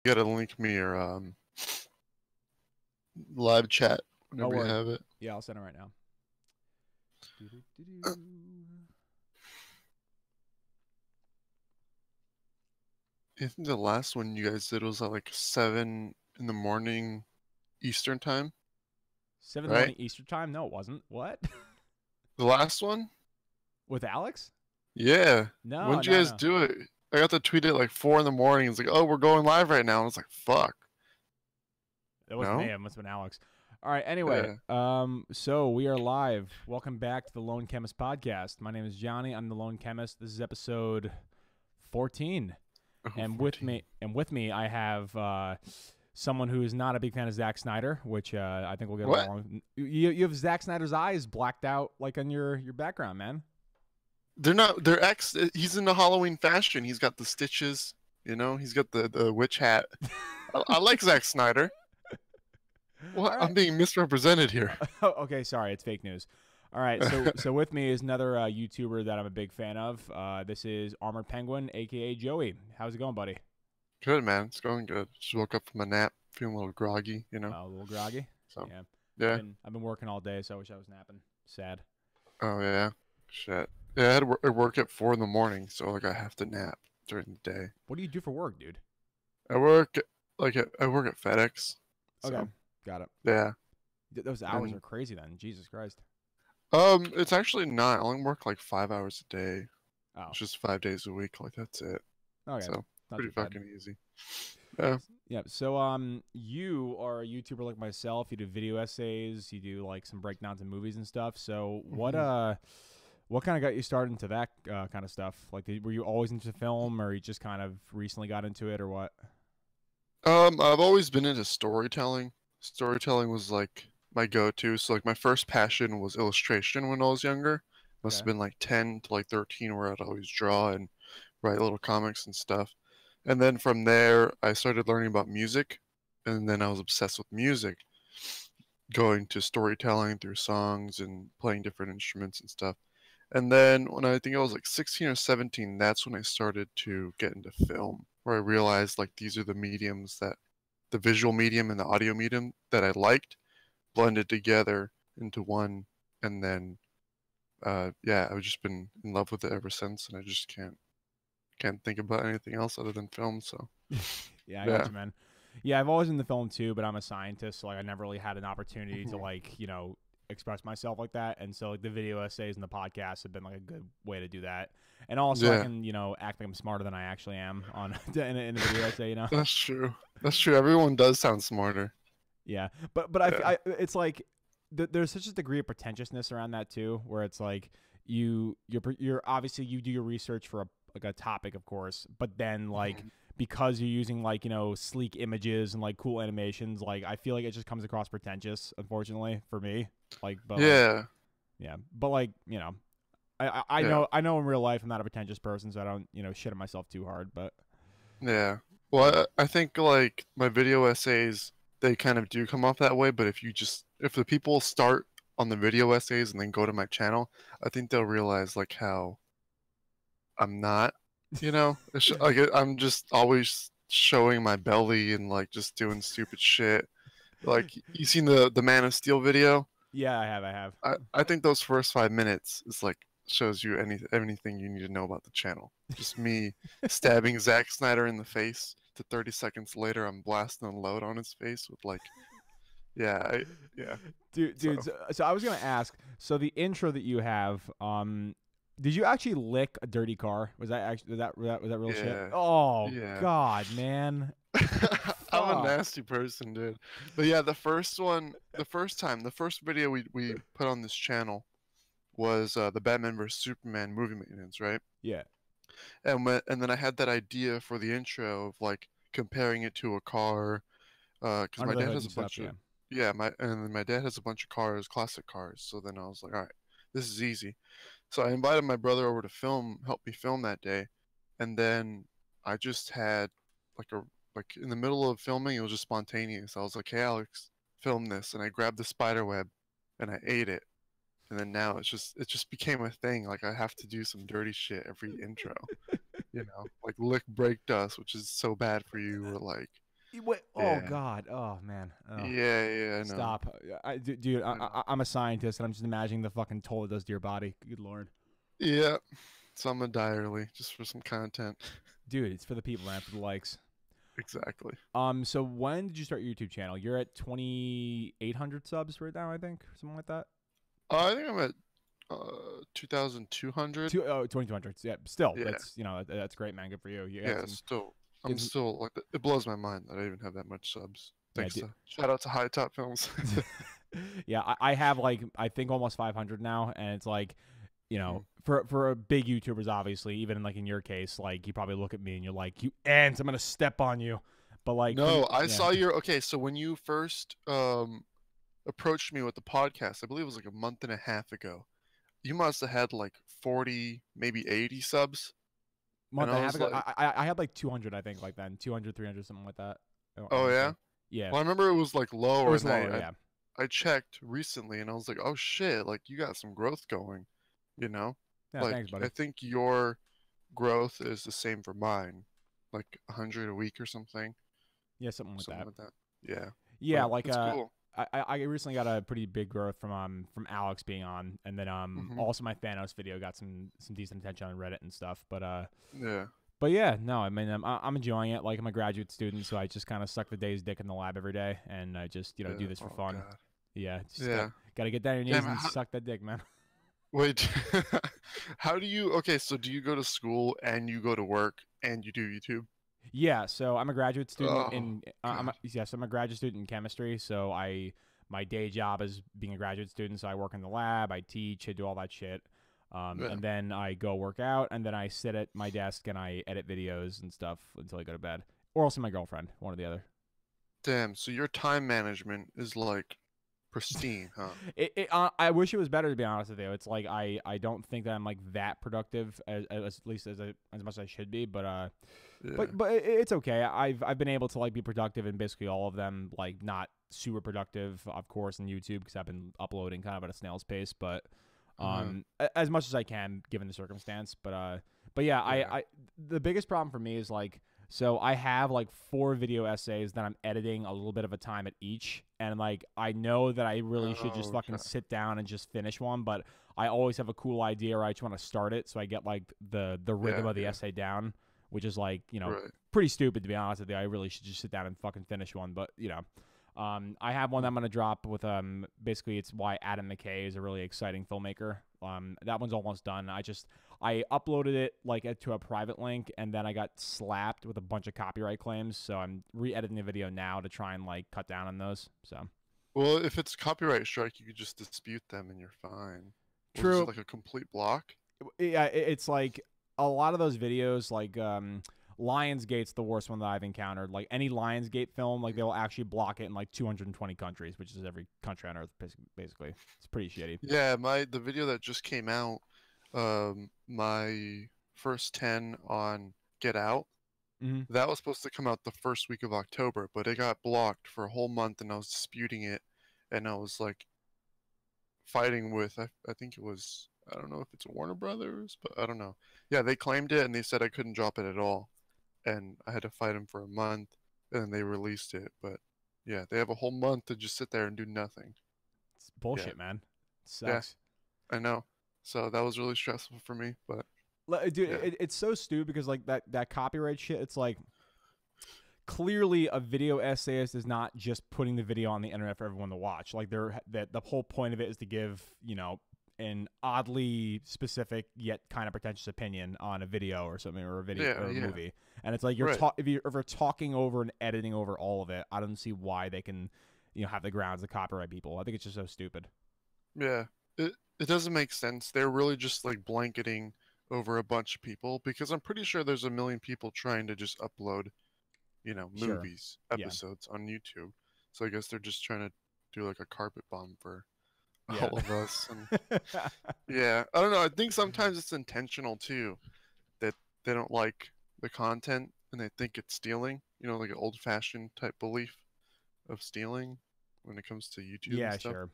gotta link me your live chat Oh, whenever you word. have it. Yeah, I'll send it right now. I think the last one you guys did was at like 7 in the morning Eastern time, 7 in the right? morning Eastern time? No, it wasn't. What? The last one? With Alex? Yeah. No, When did you no, guys no. do it? I got the tweet at like 4 in the morning. It's like, oh, we're going live right now. And it's like, fuck. That wasn't me. No? It must have been Alex. All right. Anyway, Yeah. so we are live. Welcome back to the Lone Chemist Podcast. My name is Johnny. I'm the Lone Chemist. This is episode 14. Oh, And 14. with me, I have someone who is not a big fan of Zack Snyder, which I think we'll get What? along. You have Zack Snyder's eyes blacked out like on your background, man. They're not, they're he's in the Halloween fashion. He's got the stitches, he's got the witch hat. I like Zack Snyder. What? All I'm being misrepresented here. Oh, okay, sorry, it's fake news. All right, so with me is another YouTuber that I'm a big fan of. This is Armored Penguin, aka Joey. How's it going, buddy? Good, man. It's going good. Just woke up from a nap, feeling a little groggy, A little groggy. So, Yeah. yeah. I've been working all day, so I wish I was napping. Sad. Oh, yeah. Shit. Yeah, I had to work at 4 in the morning, so like I have to nap during the day. What do you do for work, dude? I work I work at FedEx. So, Okay, got it. yeah. Those hours are crazy then. Jesus Christ. It's actually not. I only work like 5 hours a day. Oh, It's just 5 days a week. Like that's it. okay. So Not pretty too bad. fucking easy. Yeah. Yeah. So you are a YouTuber like myself. You do video essays. You do like some breakdowns of movies and stuff. So what kind of got you started into that kind of stuff? Like, were you always into film, or you just kind of recently got into it, or what? I've always been into storytelling. Storytelling was like my go-to. So like my first passion was illustration when I was younger. Must have Okay. been like 10 to like 13 where I'd always draw and write little comics and stuff. And then from there, I started learning about music. And then I was obsessed with music, going to storytelling through songs and playing different instruments and stuff. And then when I think I was like 16 or 17, that's when I started to get into film, where I realized like these are the mediums that the visual medium and the audio medium that I liked blended together into one. And then, yeah, I've just been in love with it ever since. And I just can't think about anything else other than film. So, Yeah, I yeah. got you, man. Yeah, I've always been in the film too, but I'm a scientist, so like I never really had an opportunity to like, express myself like that. And so like the video essays and the podcasts have been like a good way to do that. And also I Yeah. can, act like I'm smarter than I actually am on in a video essay, That's true. That's true. Everyone does sound smarter. Yeah, but Yeah. I it's like there's such a degree of pretentiousness around that too, where it's like you're obviously you do your research for a topic, of course, but then like because you're using like sleek images and like cool animations, like I feel like it just comes across pretentious, unfortunately for me. Like, but Yeah. yeah, but like I Yeah. I know in real life I'm not a pretentious person, so I don't shit on myself too hard, but. Yeah. Well, I think like my video essays, they kind of do come off that way, but if the people start on the video essays and then go to my channel, I think they'll realize like how I'm not, like I'm just always showing my belly and like just doing stupid shit. Like you seen the Man of Steel video? Yeah, I have. I think those first 5 minutes is like shows you anything you need to know about the channel. Just me stabbing Zack Snyder in the face. To 30 seconds later, I'm blasting a load on his face with like, yeah, yeah. Dude. So I was gonna ask. So the intro that you have, did you actually lick a dirty car? Was that actually was that real shit? Yeah. Oh Yeah. God, man. I'm a nasty person, dude. But yeah, the first video we put on this channel was the Batman vs Superman movie maintenance, right? Yeah. And then I had that idea for the intro of like comparing it to a car, because Under my the dad hood has and a bunch stuff, of yeah, my dad has a bunch of cars, classic cars. So then I was like, all right, this is easy. So I invited my brother over to help me film that day, and then I just had like in the middle of filming, it was just spontaneous. I was like, hey Alex, film this, and I grabbed the spider web, and I ate it. And then now it just became a thing. Like I have to do some dirty shit every intro, like lick brake dust, which is so bad for you, or like Wait, oh Yeah. God, oh man, oh. Yeah, I know. Stop. Dude, I know. I'm a scientist, and I'm just imagining the fucking toll it does to your body. Good Lord. Yeah. So I'm gonna die early just for some content. Dude, it's for the people, man, for the likes. Exactly. So when did you start your YouTube channel? You're at 2,800 subs right now, I think, something like that. I think I'm at 2,200. 2,200. Yeah, still, Yeah. that's that's great, man. Good for you. You got Yeah. some, Still, I'm getting some still like it blows my mind that I even have that much subs. yeah, Thanks to shout out to High Top Films. yeah. I have like I think almost 500 now, and it's like Mhm. for a big YouTubers, obviously, even like in your case, like you probably look at me and you're like, you ants, I'm gonna step on you. But like No, from I saw your okay. So when you first approached me with the podcast, I believe it was like a month and a half ago. You must have had like 40, maybe 80 subs, and month I and a half was ago, like, I had like 200, I think, like then 200, 300, something like that. I "Oh want to yeah." say, yeah, Well, I remember it was like it lower, was and lower, yeah. I checked recently, and I was like, "Oh shit!" Like you got some growth going, you know. Yeah, Like thanks, I buddy. think your growth is the same for mine, like 100 a week or something, Yeah, something like something that. like that. Yeah, Yeah, but like it's cool. I recently got a pretty big growth from Alex being on, and then Hmm. also my Thanos video got some decent attention on Reddit and stuff. Yeah. But yeah, no, I mean I'm enjoying it. Like I'm a graduate student, so I just kind of suck the day's dick in the lab every day, and I just Yeah. do this for Oh fun. God. Yeah, just Yeah. got to get down on your Damn. knees and suck that dick, man. Wait. How do you? Okay, so do you go to school and you go to work and you do YouTube? Yeah, so I'm a graduate student Oh I'm God. yes, I'm a graduate student in chemistry. So my day job is being a graduate student. So I work in the lab, I teach, I do all that shit, Yeah. and then I go work out, and then I sit at my desk and I edit videos and stuff until I go to bed, or else my girlfriend, one or the other. Damn. So your time management is like pristine, huh? I wish it was better, to be honest with you. It's like I don't think that I'm like that productive as at least as much as I should be, Yeah. but it's okay. I've been able to like be productive in basically all of them. Like not super productive, of course, in YouTube because I've been uploading kind of at a snail's pace, but Uh-huh. as much as I can given the circumstance. But yeah, Yeah. I the biggest problem for me is like so I have like 4 video essays that I'm editing a little bit of a time at each, and like I know that I really should just Oh, fucking okay. sit down and just finish one, but I always have a cool idea or I just want to start it so I get like the rhythm Yeah. of the Yeah. essay down, which is like Right. pretty stupid to be honest with you. I really should just sit down and fucking finish one, but I have one that I'm gonna drop with basically it's why Adam McKay is a really exciting filmmaker. That one's almost done. I uploaded it like to a private link, and then I got slapped with a bunch of copyright claims. So I'm re-editing the video now to try and like cut down on those. So Well, if it's copyright strike, you could just dispute them and you're fine. Was it true. like a complete block? Yeah, it's like a lot of those videos, like Lionsgate's the worst one that I've encountered. Like any Lionsgate film, like they'll actually block it in like 220 countries, which is every country on earth, basically. It's pretty shitty. Yeah, the video that just came out, my first 10 on Get Out, Mm-hmm. that was supposed to come out the first week of October, but it got blocked for a whole month and I was disputing it and I was like fighting with I think it was I don't know if it's Warner Brothers, but I don't know. Yeah, they claimed it and they said I couldn't drop it at all. And I had to fight them for a month and then they released it, but yeah, they have a whole month to just sit there and do nothing. It's Yeah. bullshit, man. It Yeah, sucks. I know. So that was really stressful for me, but Dude, yeah. it's so stupid because like that copyright shit. It's like clearly a video essayist is not just putting the video on the internet for everyone to watch. Like that the whole point of it is to give an oddly specific yet kind of pretentious opinion on a video or something or a video Yeah, or a yeah. movie. And it's like Right. if you're talking over and editing over all of it, I don't see why they can have the grounds to copyright people. I think it's just so stupid. Yeah. It doesn't make sense. They're really just like blanketing over a bunch of people because I'm pretty sure there's a million people trying to just upload, Sure. movies, Yeah. episodes on YouTube. So I guess they're just trying to do like a carpet bomb for Yeah. all of us. And yeah, I don't know. I think sometimes it's intentional too that they don't like the content and they think it's stealing, like an old-fashioned type belief of stealing when it comes to YouTube and Yeah, stuff. sure.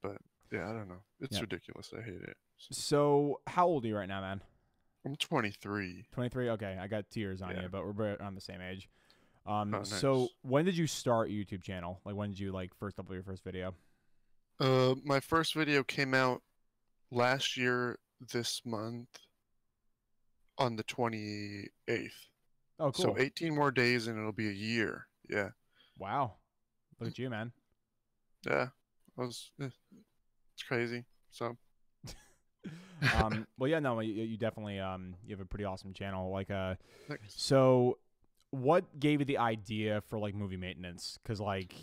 But yeah, I don't know. It's Yeah. ridiculous. I hate it. So, So, how old are you right now, man? I'm 23. 23. Okay, I got 2 years on Yeah. you, but we're on the same age. Oh, So nice. when did you start your YouTube channel? Like when did you like first upload your first video? My first video came out last year this month on the 28th. Oh, So cool. 18 more days and it'll be a year. Yeah. Wow. Look at you, man. Yeah. It's crazy. So, Well, yeah, no, you definitely you have a pretty awesome channel. Like thanks. so what gave you the idea for like movie maintenance? Because like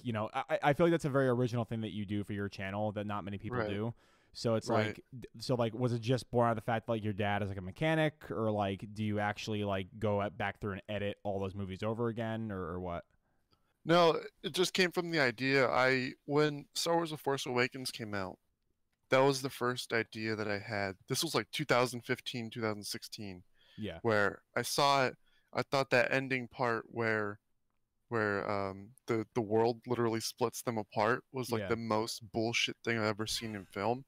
I feel like that's a very original thing that you do for your channel that not many people Right. do. So it's Right. like so like was it just born out of the fact that, like your dad is like a mechanic, or like do you actually like go back through and edit all those movies over again, or what? No, it just came from the idea. When Star Wars The Force Awakens came out, that was the first idea that I had. This was like 2015, 2016, Yeah, where I saw it. I thought that ending part where the world literally splits them apart was like yeah, the most bullshit thing I've ever seen in film.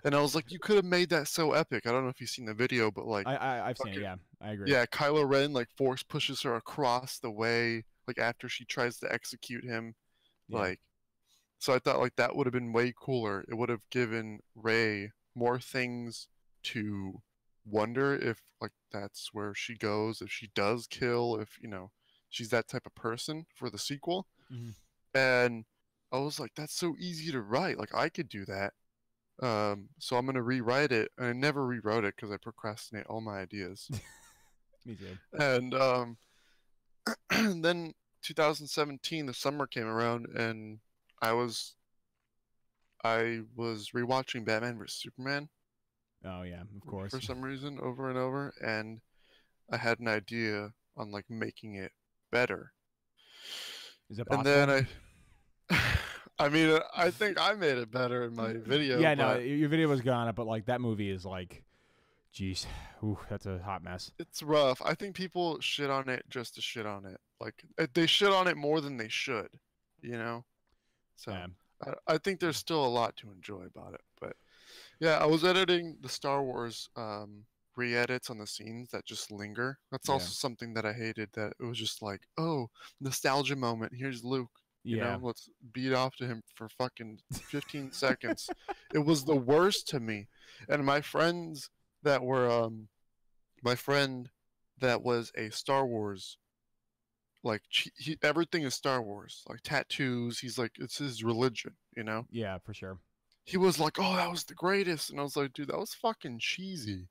And I was like, you could have made that so epic. I don't know if you've seen the video, but like I've seen it. fucking Yeah, I agree. yeah, Kylo Ren like force pushes her across the way, like after she tries to execute him. Yeah, Like so I thought like that would have been way cooler. It would have given Rey more things to wonder if like that's where she goes, if she does kill, if she's that type of person for the sequel. hmm And I was like, that's so easy to write. Like I could do that. So I'm gonna rewrite it, and I never rewrote it because I procrastinate all my ideas. me too. And then 2017, the summer came around, and I was I was rewatching Batman vs Superman Oh yeah, of course. for some reason over and over, and I had an idea on like making it better. Is it And then possible? I mean, I think I made it better in my video, Yeah, no, but your video was gone, but like that movie is like, jeez, ooh, that's a hot mess. it's rough. I think people shit on it just to shit on it. Like they shit on it more than they should, you know? Yeah, So I think there's still a lot to enjoy about it. But yeah, I was editing the Star Wars re-edits on the scenes that just linger. That's yeah, also something that I hated, that it was just like, oh, nostalgia moment. Here's Luke. yeah, Let's beat off to him for fucking 15 seconds. It was the worst to me. And that were my friend that was a Star Wars, like everything is Star Wars, like tattoos. He's like, it's his religion. yeah, for sure. He was like, "Oh, that was the greatest," and I was like, "Dude, that was fucking cheesy.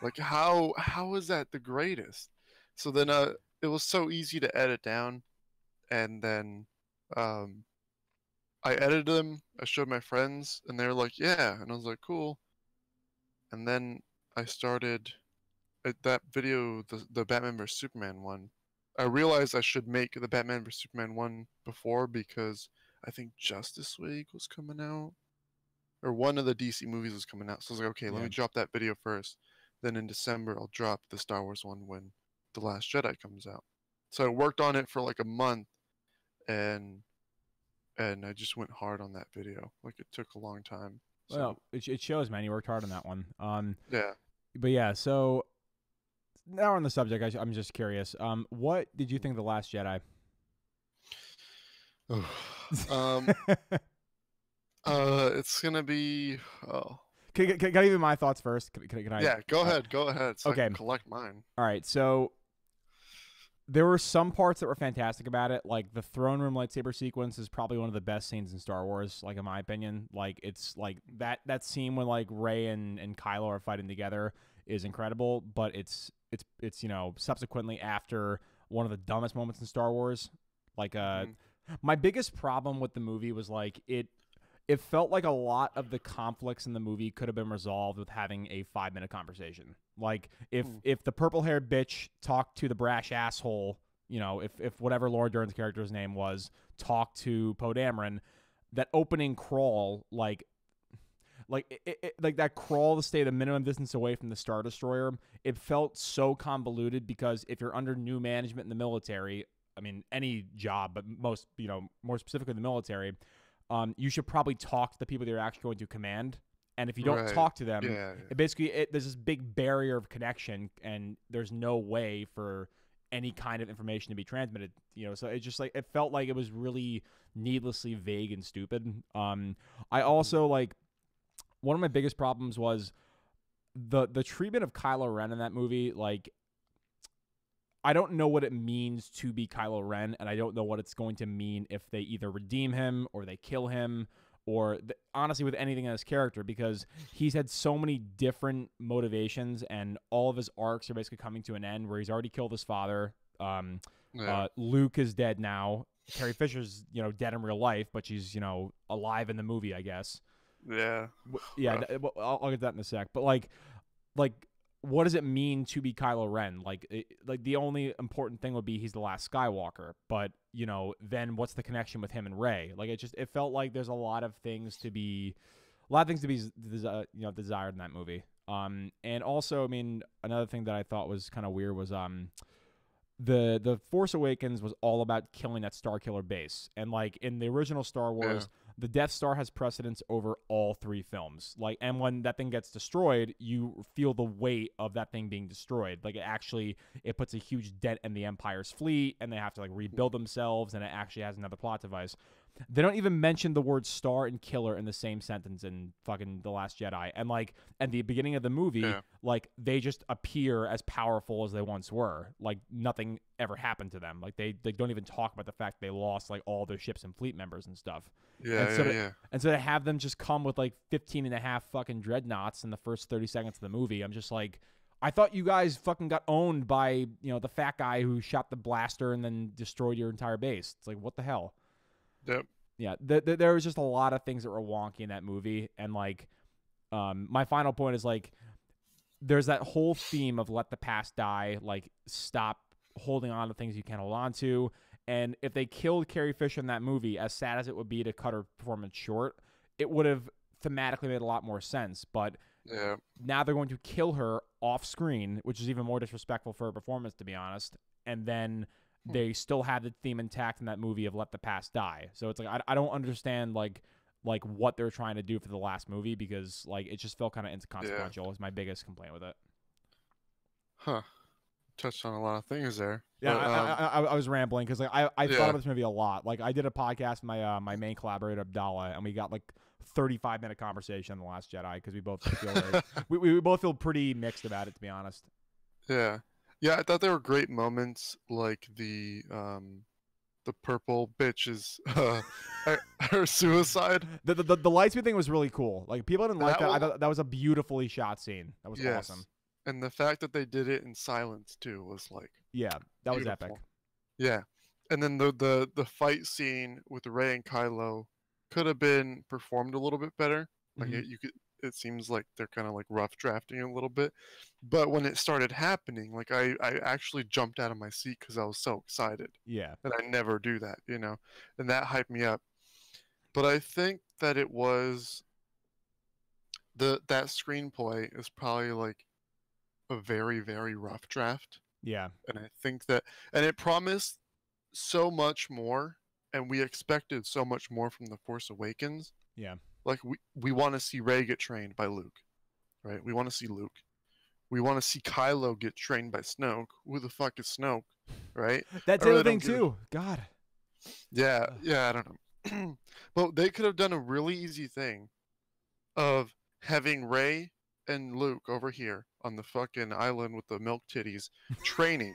Like, how is that the greatest?" So then, it was so easy to edit down, and then, um, I edited them. I showed my friends, and they were like, "Yeah," and I was like, "Cool." And then I started that video, the Batman vs Superman one. I realized I should make the Batman vs Superman one before, because I think Justice League was coming out, or one of the DC movies was coming out. So I was like, okay, let Yeah. me drop that video first. Then in December, I'll drop the Star Wars one when The Last Jedi comes out. So I worked on it for like a month, and I just went hard on that video. Like it took a long time. So Well, it shows, man. You worked hard on that one. yeah. But yeah, so now on the subject, I'm just curious. What did you think of The Last Jedi? um. It's gonna be. Oh. Can I give you my thoughts first? Can I? Yeah. Go ahead. Go ahead. So I Okay. can collect mine. All right. So there were some parts that were fantastic about it. Like the throne room lightsaber sequence is probably one of the best scenes in Star Wars, like in my opinion. Like it's like that scene when like Rey and Kylo are fighting together is incredible, but it's subsequently after one of the dumbest moments in Star Wars. Like Mhm. my biggest problem with the movie was like it felt like a lot of the conflicts in the movie could have been resolved with having a 5-minute conversation. Like if the purple haired bitch talked to the brash asshole, if whatever Laura Dern's character's name was, talked to Poe Dameron, that opening crawl, like that crawl to stay the minimum distance away from the Star Destroyer, it felt so convoluted, because if you're under new management in the military, I mean any job, but most more specifically the military, you should probably talk to the people that you're actually going to command. And if you don't Right. talk to them, Yeah. there's this big barrier of connection, and there's no way for any kind of information to be transmitted, so it just like it felt like it was really needlessly vague and stupid. I also like one of my biggest problems was the treatment of Kylo Ren in that movie. Like, I don't know what it means to be Kylo Ren, and I don't know what it's going to mean if they either redeem him or they kill him, or honestly with anything in his character, because he's had so many different motivations, and all of his arcs are basically coming to an end where he's already killed his father. Luke is dead now. Carrie Fisher's dead in real life, but she's alive in the movie, I guess. Yeah. I'll get that in a sec. But like, what does it mean to be Kylo Ren? Like the only important thing would be he's the last Skywalker. But then what's the connection with him and Rey? Like, it felt like there's a lot of things to be desired in that movie. And also, I mean, another thing that I thought was kind of weird was the Force Awakens was all about killing that Starkiller base, and like in the original Star Wars. Yeah. The Death Star has precedence over all 3 films. Like, and when that thing gets destroyed, you feel the weight of that thing being destroyed. Like, it puts a huge dent in the Empire's fleet, and they have to like rebuild themselves, and it actually has another plot device. They don't even mention the word star and killer in the same sentence in fucking The Last Jedi. And like at the beginning of the movie, like they just appear as powerful as they once were. Like nothing ever happened to them. Like they don't even talk about the fact they lost like all their ships and fleet members and stuff. And so to have them just come with like 15 and a half fucking dreadnoughts in the first 30 seconds of the movie, I'm just like, I thought you guys fucking got owned by, the fat guy who shot the blaster and then destroyed your entire base. It's like, what the hell? Yep. Yeah, there was just a lot of things that were wonky in that movie, and like, my final point is like, there's that whole theme of let the past die, like stop holding on to things you can't hold on to, and if they killed Carrie Fisher in that movie, as sad as it would be to cut her performance short, it would have thematically made a lot more sense, but now they're going to kill her off screen, which is even more disrespectful for her performance, to be honest, and then they still have the theme intact in that movie of let the past die. So it's like I don't understand like what they're trying to do for the last movie, because like it just felt kind of inconsequential. Is my biggest complaint with it. Huh. Touched on a lot of things there. Yeah, but, I was rambling because like I thought about this movie a lot. Like I did a podcast with my main collaborator Abdallah, and we got like 35-minute conversation on The Last Jedi because we both feel we both feel pretty mixed about it, to be honest. Yeah. Yeah, I thought there were great moments, like the purple bitch's her suicide. The Lightspeed thing was really cool. Like people didn't like that. I thought that was a beautifully shot scene. That was awesome. And the fact that they did it in silence too was like that was epic. Yeah, and then the fight scene with Rey and Kylo could have been performed a little bit better. Like it seems like they're kind of like rough drafting it a little bit, but when it started happening, like I actually jumped out of my seat because I was so excited. Yeah, and I never do that, and that hyped me up. But I think that it was that screenplay is probably like a very, very rough draft. Yeah, and I think that, and it promised so much more, and we expected so much more from The Force Awakens. Yeah. Like, we want to see Rey get trained by Luke, right? We want to see Luke. We want to see Kylo get trained by Snoke. Who the fuck is Snoke, right? That's the other thing, too. God. Yeah, I don't know. But they could have done a really easy thing of having Rey and Luke over here on the fucking island with the milk titties training.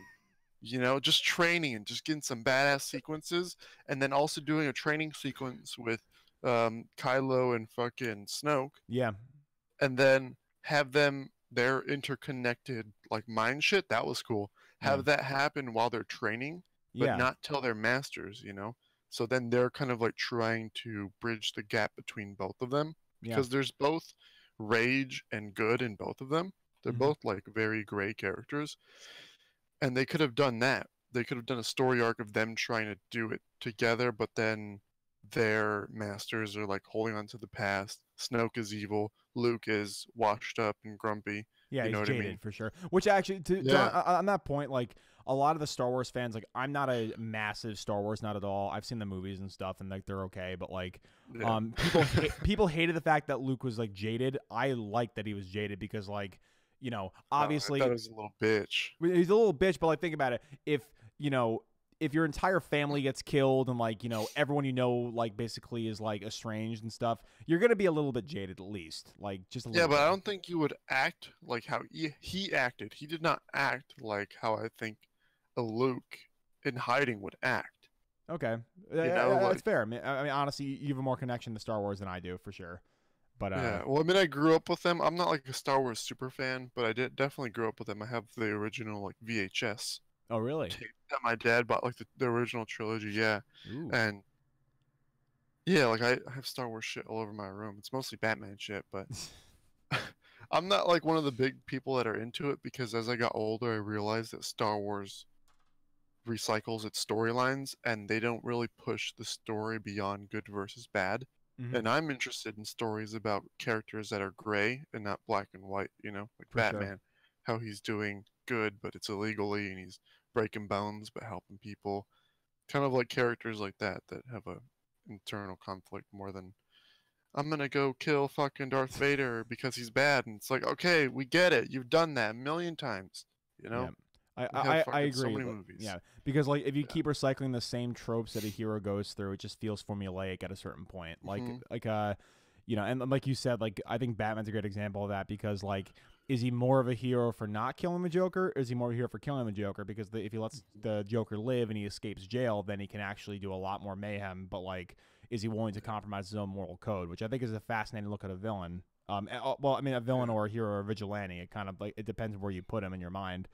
Just training and just getting some badass sequences, and then also doing a training sequence with Kylo and fucking Snoke. Yeah. And then have them, their interconnected like mind shit. That was cool. Have that happen while they're training, but not tell their masters, So then they're kind of like trying to bridge the gap between both of them, because there's both rage and good in both of them. They're both like very gray characters. And they could have done that. They could have done a story arc of them trying to do it together, but then their masters are like holding on to the past. Snoke is evil. Luke is washed up and grumpy. Yeah, you know he's what jaded I mean? for sure. Which actually, on that point, like a lot of the Star Wars fans, like I'm not a massive Star Wars, not at all. I've seen the movies and stuff, and like they're okay, but like, people hated the fact that Luke was like jaded. I like that he was jaded because like Obviously I thought it was a little bitch. he's a little bitch, but like think about it. You know, if your entire family gets killed and like, everyone like basically is like estranged and stuff, you're going to be a little bit jaded at least. Like just a Yeah, little but bit. I don't think you would act like how he acted. He did not act like how I think a Luke in hiding would act. Okay. Like That's fair. I mean, honestly, you have a more connection to Star Wars than I do for sure. But yeah. Well, I mean, I grew up with them. I'm not like a Star Wars super fan, but I did definitely grew up with them. I have the original like VHS oh, really? tape that my dad bought, like the original trilogy. Yeah, Ooh. and yeah, like I have Star Wars shit all over my room. It's mostly Batman shit, but I'm not like one of the big people that are into it because as I got older, I realized that Star Wars recycles its storylines and they don't really push the story beyond good versus bad. Mhm. And I'm interested in stories about characters that are gray and not black and white, like For sure. Batman, how he's doing good, but it's illegally and he's breaking bones but helping people. Kind of like characters like that have a internal conflict more than I'm gonna go kill fucking Darth Vader because he's bad. And it's like, okay, we get it. You've done that a million times. Yeah. We have I fucking so agree. many movies. Yeah, because like if you Yeah. keep recycling the same tropes that a hero goes through, it just feels formulaic at a certain point. Mhm. And like you said, like I think Batman's a great example of that because like, is he more of a hero for not killing the Joker, or is he more of a hero for killing the Joker? Because if he lets the Joker live and he escapes jail, then he can actually do a lot more mayhem. But like, is he willing to compromise his own moral code? Which I think is a fascinating look at a villain. Well, I mean, a villain Yeah. or a hero or a vigilante. It kind of like it depends where you put him in your mind.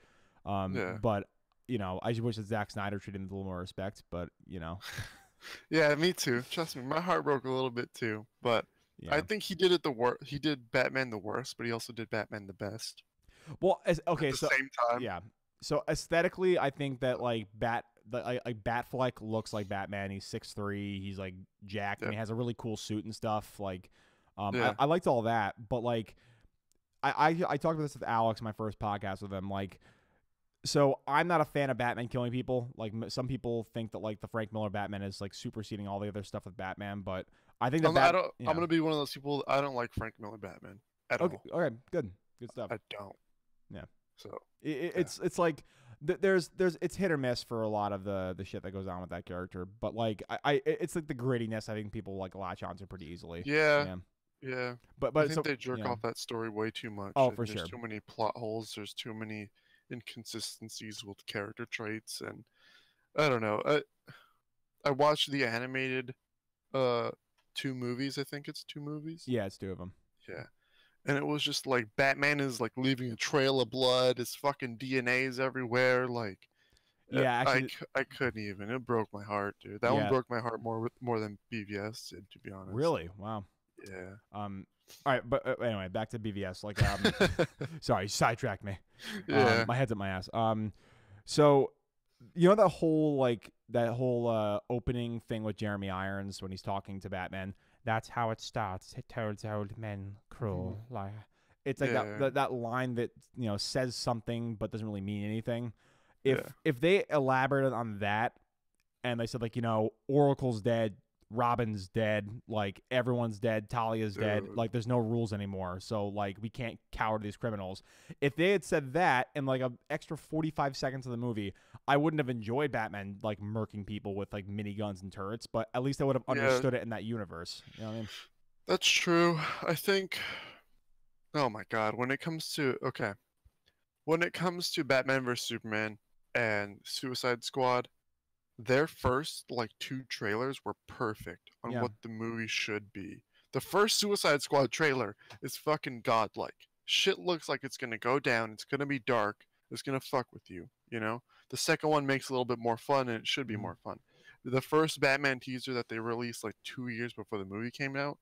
Yeah. But I just wish that Zack Snyder treated him with a little more respect. But Yeah, me too. Trust me, my heart broke a little bit too. But I yeah. think he did it the worst. He did Batman the worst, but he also did Batman the best Well, at okay, the so same time. yeah, so aesthetically, I think that like Batfleck looks like Batman. He's 6'3". He's like jacked, and Yeah. he has a really cool suit and stuff. Like, Yeah. I liked all that, but like, I talked about this with Alex, my first podcast with him. Like, so I'm not a fan of Batman killing people. Like some people think that like the Frank Miller Batman is like superseding all the other stuff with Batman, but I think that I don't. I'm gonna be one of those people. I don't like Frank Miller Batman at Okay, all. okay, good stuff. I don't. Yeah. So It's like there's it's hit or miss for a lot of the shit that goes on with that character, but like it's like the grittiness I think people like latch onto pretty easily. yeah. Yeah. But I think so they jerk off that story way too much. Oh, And for there's sure. too many plot holes. There's too many inconsistencies with character traits, and I don't know. I watched the animated uh 2 movies. I think it's 2 movies. Yeah, it's two of them. Yeah. And it was just like Batman is like leaving a trail of blood. His fucking DNA's everywhere. Like, Yeah, actually, I couldn't even. It broke my heart, dude. That one yeah. broke my heart more than BVS did, to be honest. Really? Wow. Yeah. All right, but anyway, back to BVS. Like, sorry, sidetracked me. Yeah. My head's at my ass. So that whole opening thing with Jeremy Irons when he's talking to Batman. That's how it starts. It tells old men cruel. Like it's like Yeah. that line that says something but doesn't really mean anything. Yeah. If they elaborated on that and they said like Oracle's dead, Robin's dead, like everyone's dead, Talia's dead, Dude. like there's no rules anymore, so like we can't cower these criminals. If they had said that in like an extra 45 seconds of the movie, I wouldn't have enjoyed Batman like murking people with like miniguns and turrets, but at least I would have understood it in that universe. You know what I mean? That's true. I think. Oh my God. When it comes to Batman vs Superman and Suicide Squad, their first like 2 trailers were perfect on Yeah. what the movie should be. The first Suicide Squad trailer is fucking godlike. Shit looks like it's gonna go down. It's gonna be dark. It's gonna fuck with you. The second one makes a little bit more fun, and it should be Mhm. more fun. The first Batman teaser that they released like 2 years before the movie came out,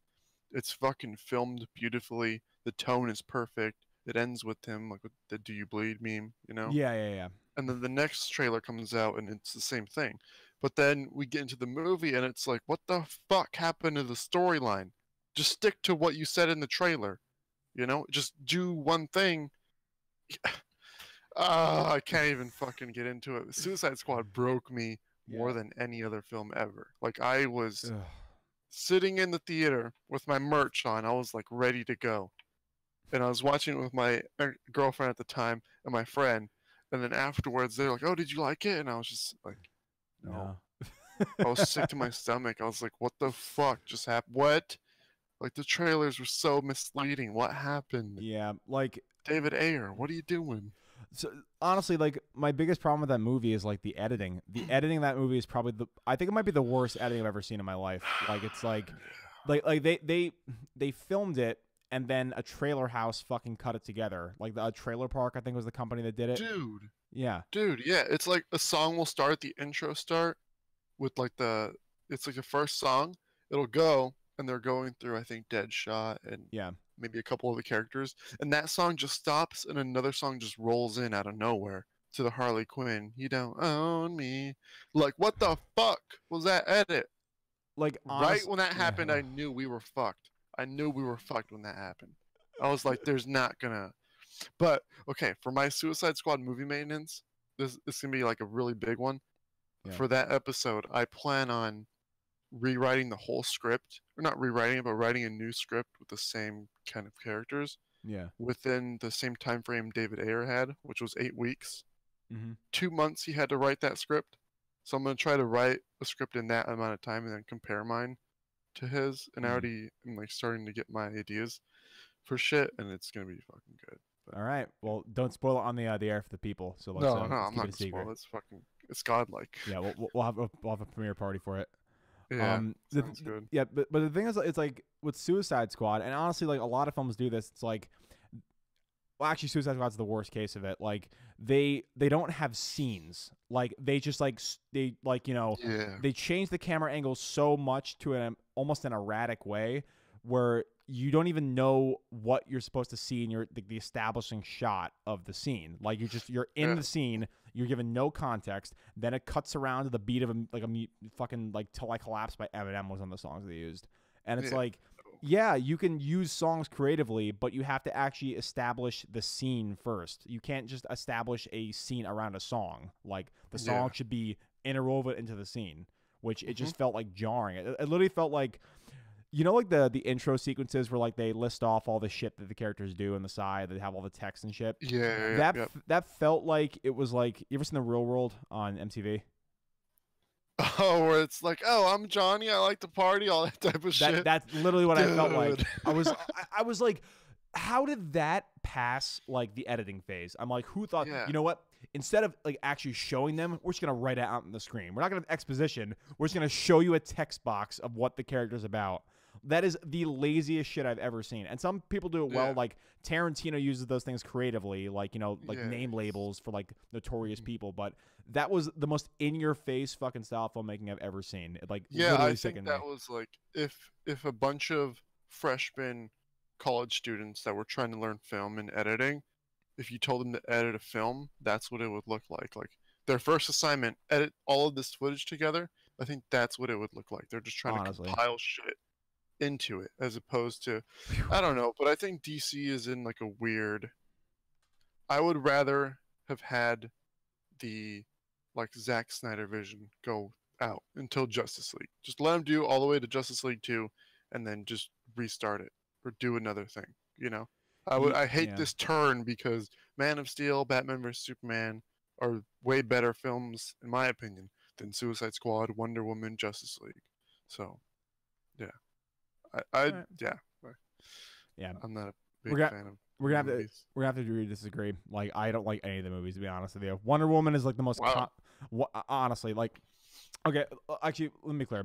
it's fucking filmed beautifully. The tone is perfect. It ends with him like with the "Do you bleed" meme, Yeah. and then the next trailer comes out and it's the same thing. But then we get into the movie and it's like, what the fuck happened to the storyline? Just stick to what you said in the trailer. Just do one thing. I can't even fucking get into it. Suicide Squad broke me more Yeah. than any other film ever. Like I was Ugh. sitting in the theater with my merch on. I was like ready to go. and I was watching it with my girlfriend at the time and my friend, and then afterwards they're like, "Oh, did you like it?" And I was just like, "No." No. I was sick to my stomach. I was like, "What the fuck just happened? What?" Like the trailers were so misleading. What happened? Yeah, like David Ayer, what are you doing? so honestly, like my biggest problem with that movie is like the editing. The editing of that movie is probably I think it might be the worst editing I've ever seen in my life. Like it's like they filmed it and then a trailer house fucking cut it together. Like the Trailer Park, I think was the company that did it. Dude, Yeah. dude, yeah. It's like a song will start, the intro start with like it's like the first song. It'll go, and they're going through, I think, Deadshot and Yeah. maybe a couple of the characters, and that song just stops, and another song just rolls in out of nowhere to the Harley Quinn. You don't own me. Like, what the fuck was that edit? Like Right when that yeah. happened, I knew we were fucked. I knew we were fucked when that happened. I was like, there's not gonna. But okay, for my Suicide Squad movie maintenance, this is gonna be like a really big one. Yeah. For that episode, I plan on rewriting the whole script, or not rewriting it, but writing a new script with the same kind of characters Yeah. within the same time frame David Ayer had, which was 8 weeks. Mm-hmm. 2 months he had to write that script. So I'm gonna try to write a script in that amount of time and then compare mine to his. And I already am like starting to get my ideas for shit, and it's gonna be fucking good. But, All right. Well, don't spoil it on the air for the people. So let's, no, let's I'm keep not it a secret. It's godlike. Yeah, we'll have a premiere party for it. Yeah, sounds good. Yeah, but the thing is, it's like with Suicide Squad, and honestly, like a lot of films do this. It's like, well, actually, Suicide Squad's the worst case of it. Like they don't have scenes. Like they just they they change the camera angle so much to an almost an erratic way where you don't even know what you're supposed to see in the establishing shot of the scene. Like you're in the scene, you're given no context. Then it cuts around to the beat of a fucking like Till I Collapse by Eminem was on the songs they used, and it's like, yeah, you can use songs creatively, but you have to actually establish the scene first. You can't just establish a scene around a song. Like the song should be interwoven into the scene, which it just felt like jarring. It literally felt like, like the intro sequences where like they list off all the shit that the characters do on the side. They have all the text and shit. Yeah. That felt like it was like, you ever seen The Real World on MTV? Oh, where it's like, oh, I'm Johnny, I like to party, all that type of shit. That's literally what I felt like. I was like, how did that pass like the editing phase? I'm like, who thought, you know what? Instead of like actually showing them, we're just gonna write it out on the screen. We're not gonna have exposition. We're just gonna show you a text box of what the character's about. That is the laziest shit I've ever seen. And some people do it well. Like Tarantino uses those things creatively, like, name labels for like notorious people. But that was the most in-your-face fucking style filmmaking I've ever seen. Like, I think that was like if a bunch of freshman college students that were trying to learn film and editing, if you told them to edit a film, that's what it would look like. Like their first assignment, edit all of this footage together. I think that's what it would look like. They're just trying to compile shit into it, as opposed to, I don't know, but I think DC is in like a weird. I would rather have had the like Zack Snyder vision go out until Justice League. Just let him do all the way to Justice League 2 and then just restart it or do another thing, I hate this turn because Man of Steel, Batman vs Superman are way better films in my opinion than Suicide Squad, Wonder Woman, Justice League. So, yeah. I'm not a big fan of. We're gonna have to agree to disagree. Like, I don't like any of the movies, to be honest with you. Wonder Woman is like the most honestly, like, okay, actually, let me be clear.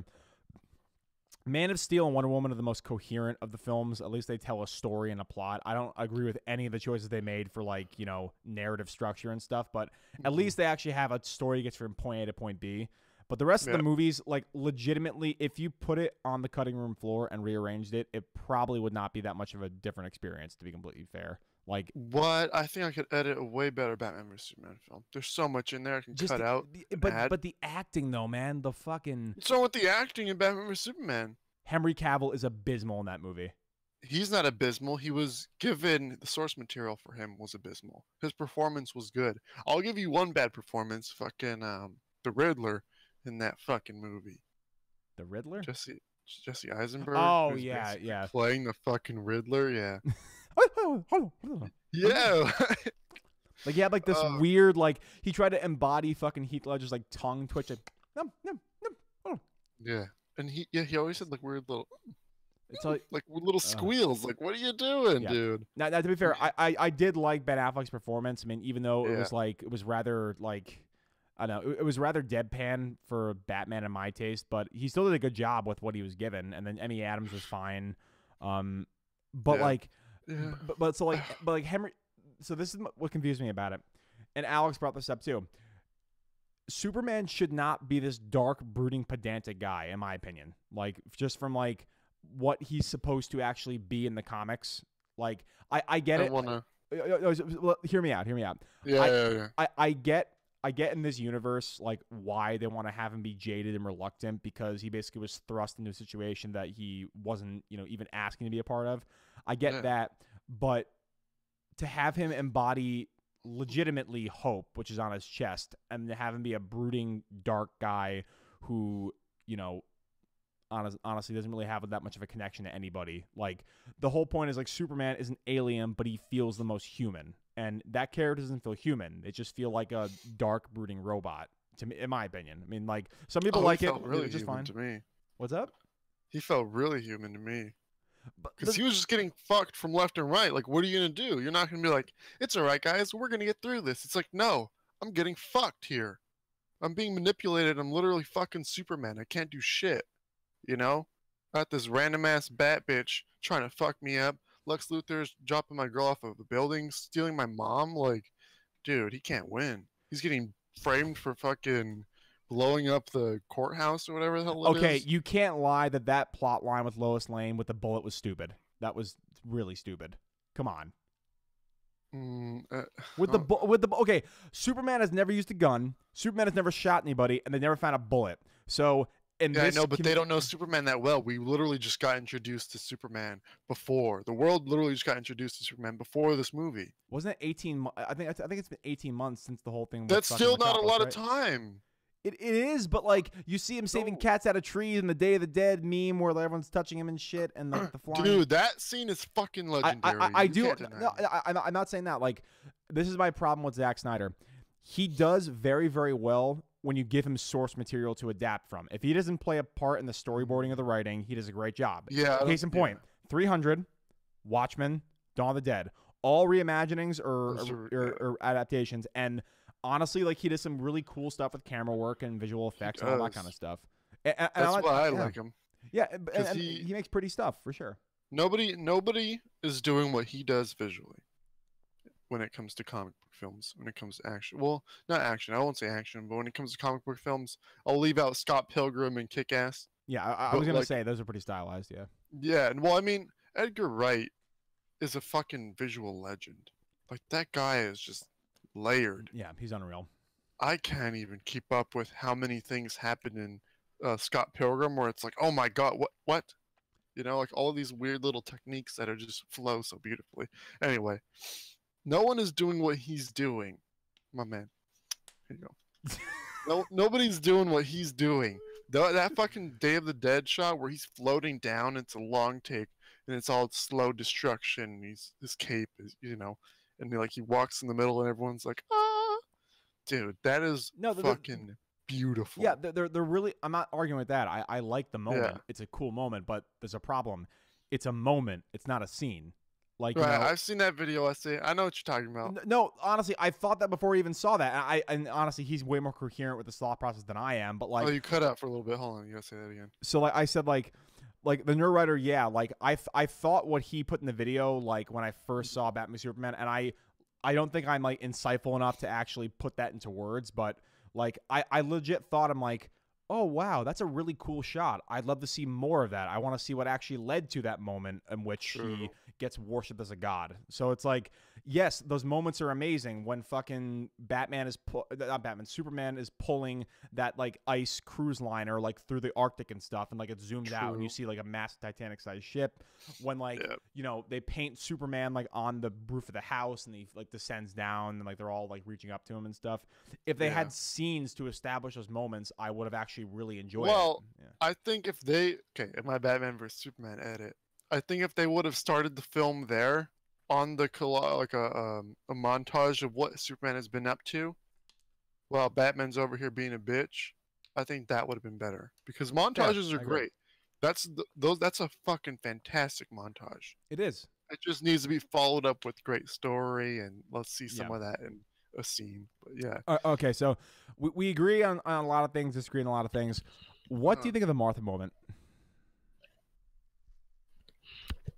Man of Steel and Wonder Woman are the most coherent of the films. At least they tell a story and a plot. I don't agree with any of the choices they made for like, narrative structure and stuff, but at least they actually have a story that gets from point A to point B. But the rest of the movies, like, legitimately, if you put it on the cutting room floor and rearranged it, it probably would not be that much of a different experience, to be completely fair. Like, what? I think I could edit a way better Batman vs Superman film. There's so much in there I can cut out. But the acting, though, man, the fucking. So with the acting in Batman vs Superman, Henry Cavill is abysmal in that movie. He's not abysmal. He was given the source material for him was abysmal. His performance was good. I'll give you one bad performance. Fucking the Riddler in that fucking movie. The Riddler? Jesse Eisenberg. Oh yeah, playing the fucking Riddler. Yeah. Yeah. Like he had like this weird, like he tried to embody fucking Heath Ledger's like tongue twitch. Yeah. And he always had like weird little, It's like little squeals. Like, what are you doing, dude? Now, to be fair, I did like Ben Affleck's performance. I mean, even though it was rather like, I don't know, it was rather deadpan for Batman in my taste, but he still did a good job with what he was given. And then Amy Adams was fine. But Henry. So this is what confused me about it, and Alex brought this up too. Superman should not be this dark, brooding, pedantic guy, in my opinion. Like, just from like what he's supposed to actually be in the comics. Like, I get it. Well, hear me out. Yeah. I get in this universe like why they want to have him be jaded and reluctant, because he basically was thrust into a situation that he wasn't, even asking to be a part of. I get that, but to have him embody legitimately hope, which is on his chest, and to have him be a brooding, dark guy who, honestly doesn't really have that much of a connection to anybody. Like, the whole point is like Superman is an alien, but he feels the most human, and that character doesn't feel human. They just feel like a dark, brooding robot, to me, in my opinion. I mean, like, some people like it, really just fine to me. What's up? He felt really human to me. Because he was just getting fucked from left and right. Like, what are you going to do? You're not going to be like, it's all right, guys. We're going to get through this. It's like, no, I'm getting fucked here. I'm being manipulated. I'm literally fucking Superman. I can't do shit. Got this random-ass bat bitch trying to fuck me up. Lex Luthor's dropping my girl off of a building, stealing my mom. Like, dude, he can't win. He's getting framed for fucking blowing up the courthouse or whatever the hell it is. Okay, you can't lie that plot line with Lois Lane with the bullet was stupid. That was really stupid. Come on. Okay, Superman has never used a gun. Superman has never shot anybody, and they never found a bullet. So I know, but they don't know Superman that well. We literally just got introduced to Superman before. The world literally just got introduced to Superman before this movie. Wasn't it 18? I think it's been 18 months since the whole thing. That's still not a lot of time. It is, but like you see him saving cats out of trees in the Day of the Dead meme where everyone's touching him and shit, and the flying. Dude, that scene is fucking legendary. I'm not saying that. Like, this is my problem with Zack Snyder. He does very, very well when you give him source material to adapt from. If he doesn't play a part in the storyboarding or the writing, he does a great job. Yeah. Case in point, 300, Watchmen, Dawn of the Dead, all reimaginings or adaptations, and honestly, like, he does some really cool stuff with camera work and visual effects and all that kind of stuff. That's why I like him. Yeah, and he makes pretty stuff for sure. Nobody is doing what he does visually when it comes to comic book films. When it comes to action, well, not action. I won't say action, but when it comes to comic book films, I'll leave out Scott Pilgrim and Kick-Ass. Yeah, I was gonna say those are pretty stylized. Yeah. Yeah, and well, I mean, Edgar Wright is a fucking visual legend. Like, that guy is just layered. Yeah, he's unreal. I can't even keep up with how many things happen in Scott Pilgrim where it's like, oh my god, what? Like all of these weird little techniques that are just flow so beautifully. Anyway, no one is doing what he's doing. My man. Here you go. Nobody's doing what he's doing. That fucking Day of the Dead shot where he's floating down, it's a long take, and it's all slow destruction. His cape is, and he walks in the middle, and everyone's like, ah, dude, that is fucking beautiful. Yeah, they're really. I'm not arguing with that. I like the moment. Yeah. It's a cool moment, but there's a problem. It's a moment. It's not a scene. Like, right, I've seen that video. I know what you're talking about. No, honestly, I thought that before I even saw that. And honestly, he's way more coherent with the thought process than I am. But like, oh, you cut out for a little bit. Hold on, you gotta say that again. So like I said, like the nerd writer, yeah. Like I thought what he put in the video, like when I first saw Batman Superman, and I don't think I'm like insightful enough to actually put that into words, but like I legit thought, I'm like, oh wow, that's a really cool shot. I'd love to see more of that. I want to see what actually led to that moment in which he gets worshipped as a god. So it's like, yes, those moments are amazing when fucking Superman is pulling that like ice cruise liner like through the Arctic and stuff, and like it zooms out and you see like a massive Titanic-sized ship. When like they paint Superman like on the roof of the house and he like descends down and like they're all like reaching up to him and stuff. If they had scenes to establish those moments, I would have actually really enjoyed it. Well, I think in my Batman vs Superman edit, I think if they would have started the film there on the like a montage of what Superman has been up to, while Batman's over here being a bitch, I think that would have been better because Fair. montages are I agree. great. Those. That's a fucking fantastic montage. It is. It just needs to be followed up with great story, and let's see Yeah. some of that in a scene. But yeah. Okay, so we agree on a lot of things, disagree on a lot of things. What do you think of the Martha moment?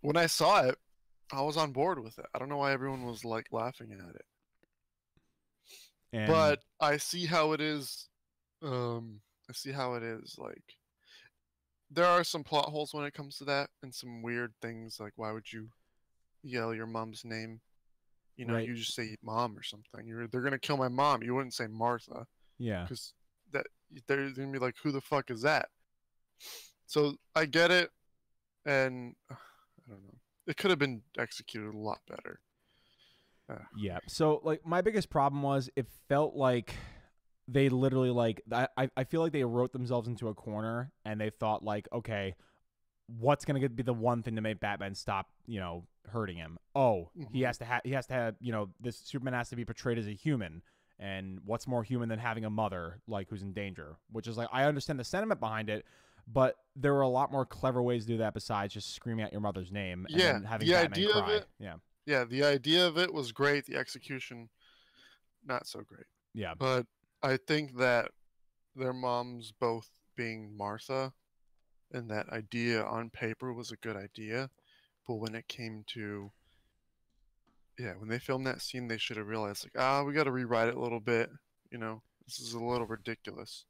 When I saw it, I was on board with it. I don't know why everyone was like laughing at it, And but I see how it is. I see how it is. Like there are some plot holes when it comes to that, and some weird things. Like why would you yell your mom's name? You know, right, you just say mom or something. They're gonna kill my mom. You wouldn't say Martha yeah, because that they're gonna be like, who the fuck is that? So I get it, and I don't know. It could have been executed a lot better. yeah. So like my biggest problem was it felt like they literally like I feel like they wrote themselves into a corner and they thought like, okay, what's gonna be the one thing to make Batman stop, hurting him? Oh, he has to have, this Superman has to be portrayed as a human. And what's more human than having a mother like who's in danger? Which is like I understand the sentiment behind it, but there were a lot more clever ways to do that besides just screaming out your mother's name and then having Batman idea cry. of it. Yeah, Yeah, the idea of it was great. The execution, not so great. yeah, But I think that their moms both being Martha and that idea on paper was a good idea. But when it came to, yeah, when they filmed that scene, they should have realized, like, we got to rewrite it a little bit. This is a little ridiculous.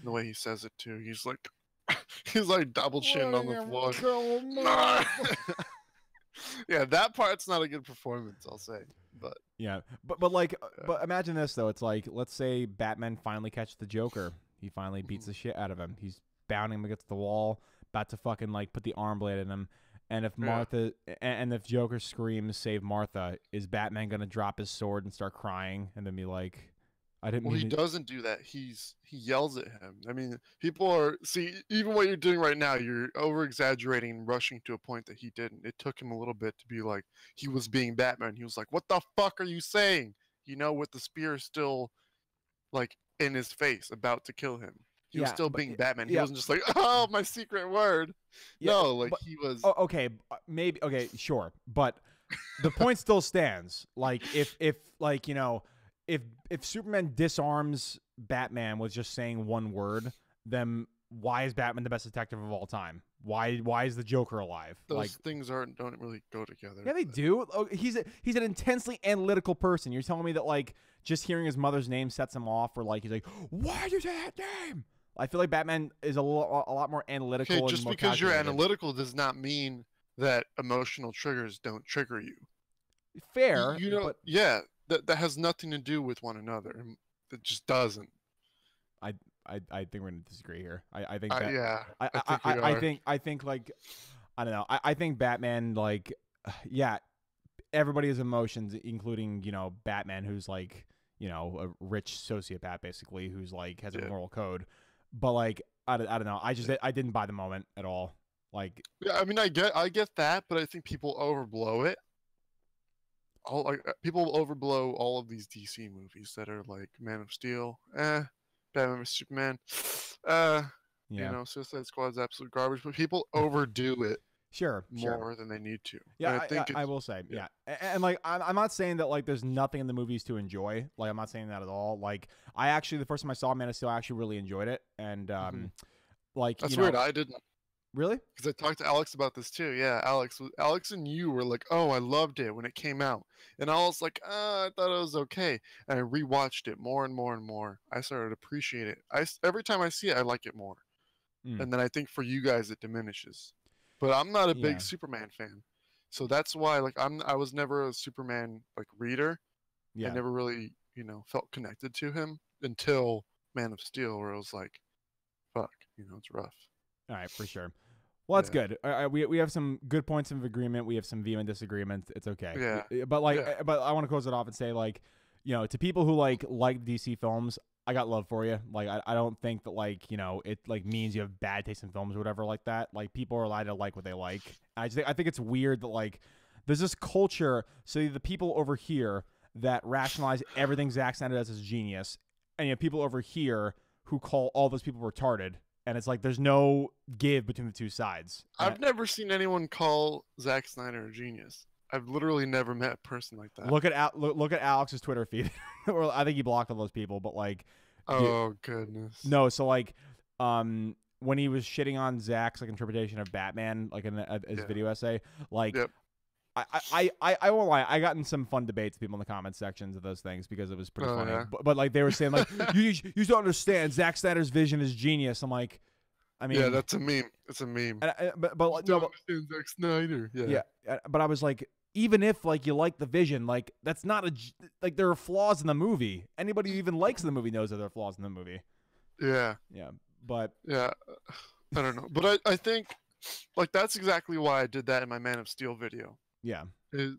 The way he says it, too. He's like double chin on the floor. Yeah, that part's not a good performance, I'll say. But yeah, but imagine this though. It's like, let's say Batman finally catches the Joker. He finally beats the shit out of him. He's bounding him against the wall, about to fucking like put the arm blade in him. And if Martha and if Joker screams "Save Martha," is Batman gonna drop his sword and start crying and then be like, "I didn't"? Well, he doesn't do that. He yells at him. I mean, even what you're doing right now, you're over exaggerating and rushing to a point that he didn't. It took him a little bit to be like he was being Batman. He was like, "What the fuck are you saying?" With the spear still like in his face, about to kill him. He was still being Batman. He wasn't just like, "Oh, my secret word." Yeah, no, like he was. Oh, okay, maybe okay, sure, but the point still stands. Like if like if Superman disarms Batman with just saying one word, then why is Batman the best detective of all time? Why is the Joker alive? Those things don't really go together. Yeah, they do. Oh, he's an intensely analytical person. You're telling me that like just hearing his mother's name sets him off, or like he's like, why did you say that name? I feel like Batman is a lot more analytical. Okay, just because you're analytical does not mean that emotional triggers don't trigger you. Fair, but yeah, that has nothing to do with one another. It just doesn't. I think we're gonna disagree here. I think I think like I don't know. I think Batman like everybody has emotions, including Batman, who's like a rich sociopath basically, who's like has a moral code. But like I don't know. I didn't buy the moment at all. Like I mean I get that, but I think people overblow it. People overblow all of these DC movies that are like Man of Steel, Batman vs Superman, Suicide Squad's absolute garbage. But people overdo it. More than they need to. Yeah, I will say, and like I'm not saying that like there's nothing in the movies to enjoy. Like I'm not saying that at all. Like I actually, the first time I saw Man of Steel, I actually really enjoyed it, and like that's weird. I didn't really because I talked to Alex about this too. Yeah, Alex and you were like, "Oh, I loved it when it came out," and I was like, I thought it was okay." And I rewatched it more and more and more. I started to appreciate it. Every time I see it, I like it more, and then I think for you guys it diminishes. But I'm not a big Superman fan, so that's why like I was never a Superman like reader. I never really felt connected to him until Man of Steel, where it was like, fuck, it's rough. All right, for sure. Well, that's good. We have some good points of agreement. We have some vehement disagreements. It's okay. Yeah. But but I want to close it off and say like, to people who like DC films, I got love for you. Like, I don't think that like, it like means you have bad taste in films or whatever like that. Like people are allowed to like what they like. I think it's weird that like there's this culture. So the people over here that rationalize everything Zack Snyder does as genius, and you have people over here who call all those people retarded. And it's like there's no give between the two sides. I've never seen anyone call Zack Snyder a genius. I've literally never met a person like that. Look at Alex's Twitter feed. Or I think he blocked all those people, but like, oh goodness. No, so like, when he was shitting on Zack's like interpretation of Batman, like in his video essay, like, I won't lie, I got in some fun debates with people in the comment sections of those things because it was pretty funny. Yeah. But like they were saying like, you don't understand, Zack Snyder's vision is genius. I'm like, I mean, yeah, that's a meme. It's a meme. But no, but Zack Snyder. yeah, but I was like, even if like you like the vision, like that's not like there are flaws in the movie. Anybody who even likes the movie knows that there are flaws in the movie. Yeah. Yeah, but yeah, I don't know, but I think like that's exactly why I did that in my Man of Steel video. Yeah,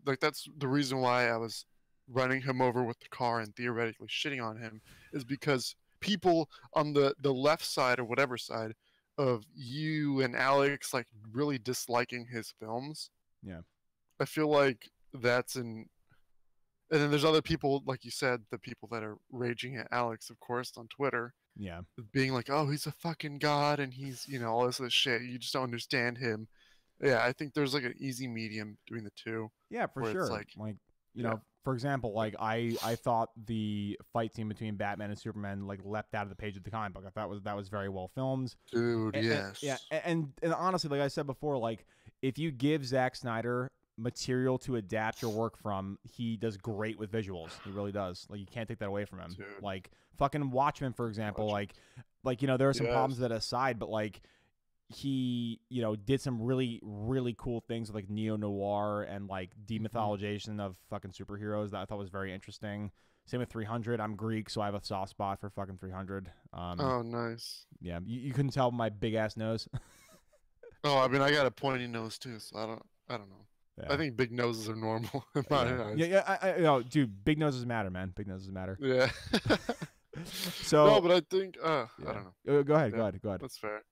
like that's the reason why I was running him over with the car and theoretically shitting on him is because people on the left side or whatever side of you and Alex like really disliking his films. Yeah. I feel like that's and then there's other people, like you said, the people that are raging at Alex, of course, on Twitter. Yeah. Being like, oh, he's a fucking god and he's, all this other shit. You just don't understand him. Yeah, I think there's like an easy medium between the two. Yeah, for sure. It's like you know, for example, like I thought the fight scene between Batman and Superman like leapt out of the page of the comic book. I thought that was very well filmed. Dude, yes. And honestly, like I said before, like if you give Zack Snyder material to adapt your work from, he does great with visuals. He really does. Like you can't take that away from him. Dude. Like fucking Watchmen, for example, like there are some problems with that aside, but like he, did some really, really cool things with like neo-noir and like demythologization of fucking superheroes that I thought was very interesting. Same with 300. I'm Greek, so I have a soft spot for fucking 300. Oh, nice. Yeah, you couldn't tell my big ass nose. Oh, I mean, I got a pointy nose too, so I don't know. Yeah. I think big noses are normal in my eyes. Yeah, dude, big noses matter, man. Big noses matter. Yeah. So no, but I think I don't know. Go ahead. That's fair.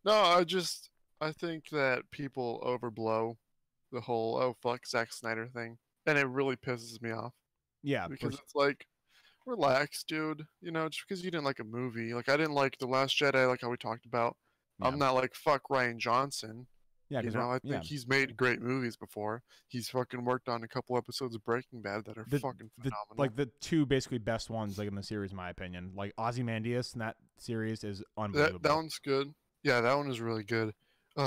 No, I think that people overblow the whole oh fuck Zack Snyder thing, and it really pisses me off. Yeah, because it's like, relax, dude. Just because you didn't like a movie, like I didn't like The Last Jedi, like how we talked about. Yeah. I'm not like fuck Rian Johnson. Yeah, I think he's made great movies before. He's fucking worked on a couple episodes of Breaking Bad that are fucking phenomenal. Like the two basically best ones, like in the series, in my opinion. Like Ozymandias in that series is unbelievable. That one's good. Yeah, that one is really good.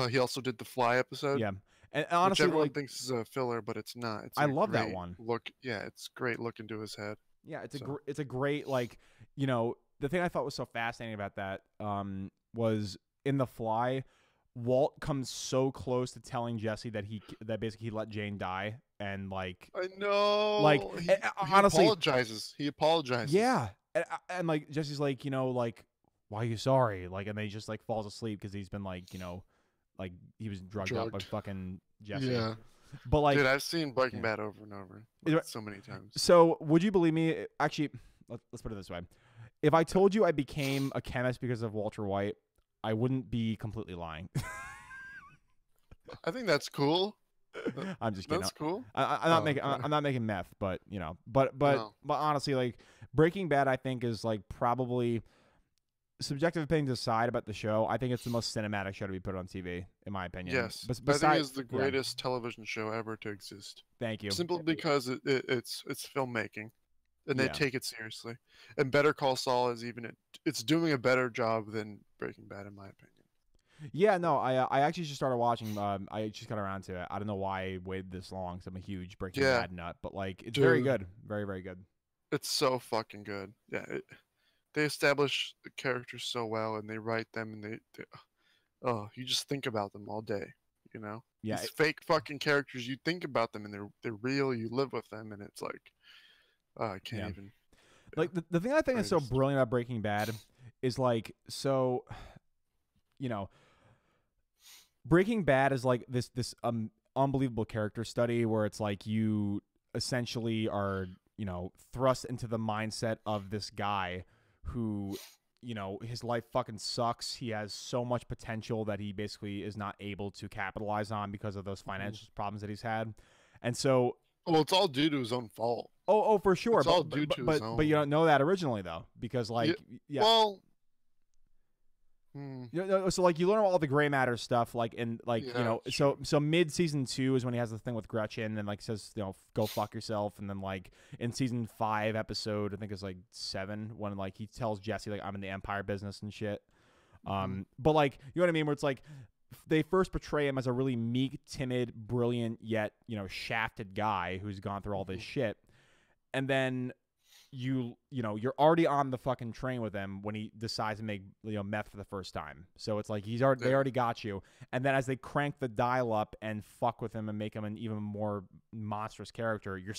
He also did the Fly episode. Yeah, and honestly, which everyone thinks is a filler, but it's not. I love that one. It's great look into his head. Yeah, it's a great the thing I thought was so fascinating about that was in The Fly, Walt comes so close to telling Jesse that basically he let Jane die, and like I know, like he honestly apologizes. He apologizes. Yeah, and like Jesse's like like why are you sorry? Like, and then he just like falls asleep because he's been like like he was drugged up by fucking Jesse. Yeah. But like, dude, I've seen Breaking Bad over and over so many times. So, would you believe me? Actually, let's put it this way: if I told you I became a chemist because of Walter White, I wouldn't be completely lying. I think that's cool. I'm just kidding. That's cool. I'm not making meth, but but honestly, like Breaking Bad, I think is like probably. Subjective opinions aside about the show, I think it's the most cinematic show to be put on TV, in my opinion. Yes, I think it's the greatest television show ever to exist. Thank you. Simply because it's filmmaking, and they take it seriously. And Better Call Saul is it's doing a better job than Breaking Bad, in my opinion. Yeah, no, I actually just started watching. I just got around to it. I don't know why I waited this long. Because I'm a huge Breaking Bad nut, but like it's very good, very very good. It's so fucking good. Yeah. They establish the characters so well, and they write them, and they you just think about them all day, Yeah, these fake fucking characters, you think about them, and they're real. You live with them, and it's like, I can't even. Like the thing I think is so brilliant about Breaking Bad is like so, Breaking Bad is like this unbelievable character study where it's like you essentially are thrust into the mindset of this guy who, his life fucking sucks. He has so much potential that he basically is not able to capitalize on because of those financial problems that he's had. And so, Well, it's all due to his own fault. oh, for sure. It's all due to his but you own. don't know that originally though, because Yeah. yeah. Well. So like you learn all the gray matter stuff, like in like Yeah, so mid season 2 is when he has the thing with Gretchen and like says go fuck yourself, and then like in season 5 episode I think it's like 7 when like he tells Jesse like I'm in the Empire business and shit. But like you know what I mean, where it's like they first portray him as a really meek, timid, brilliant yet shafted guy who's gone through all this shit, and then you're already on the fucking train with him when he decides to make meth for the first time. So it's like they already got you. And then as they crank the dial up and fuck with him and make him an even more monstrous character, you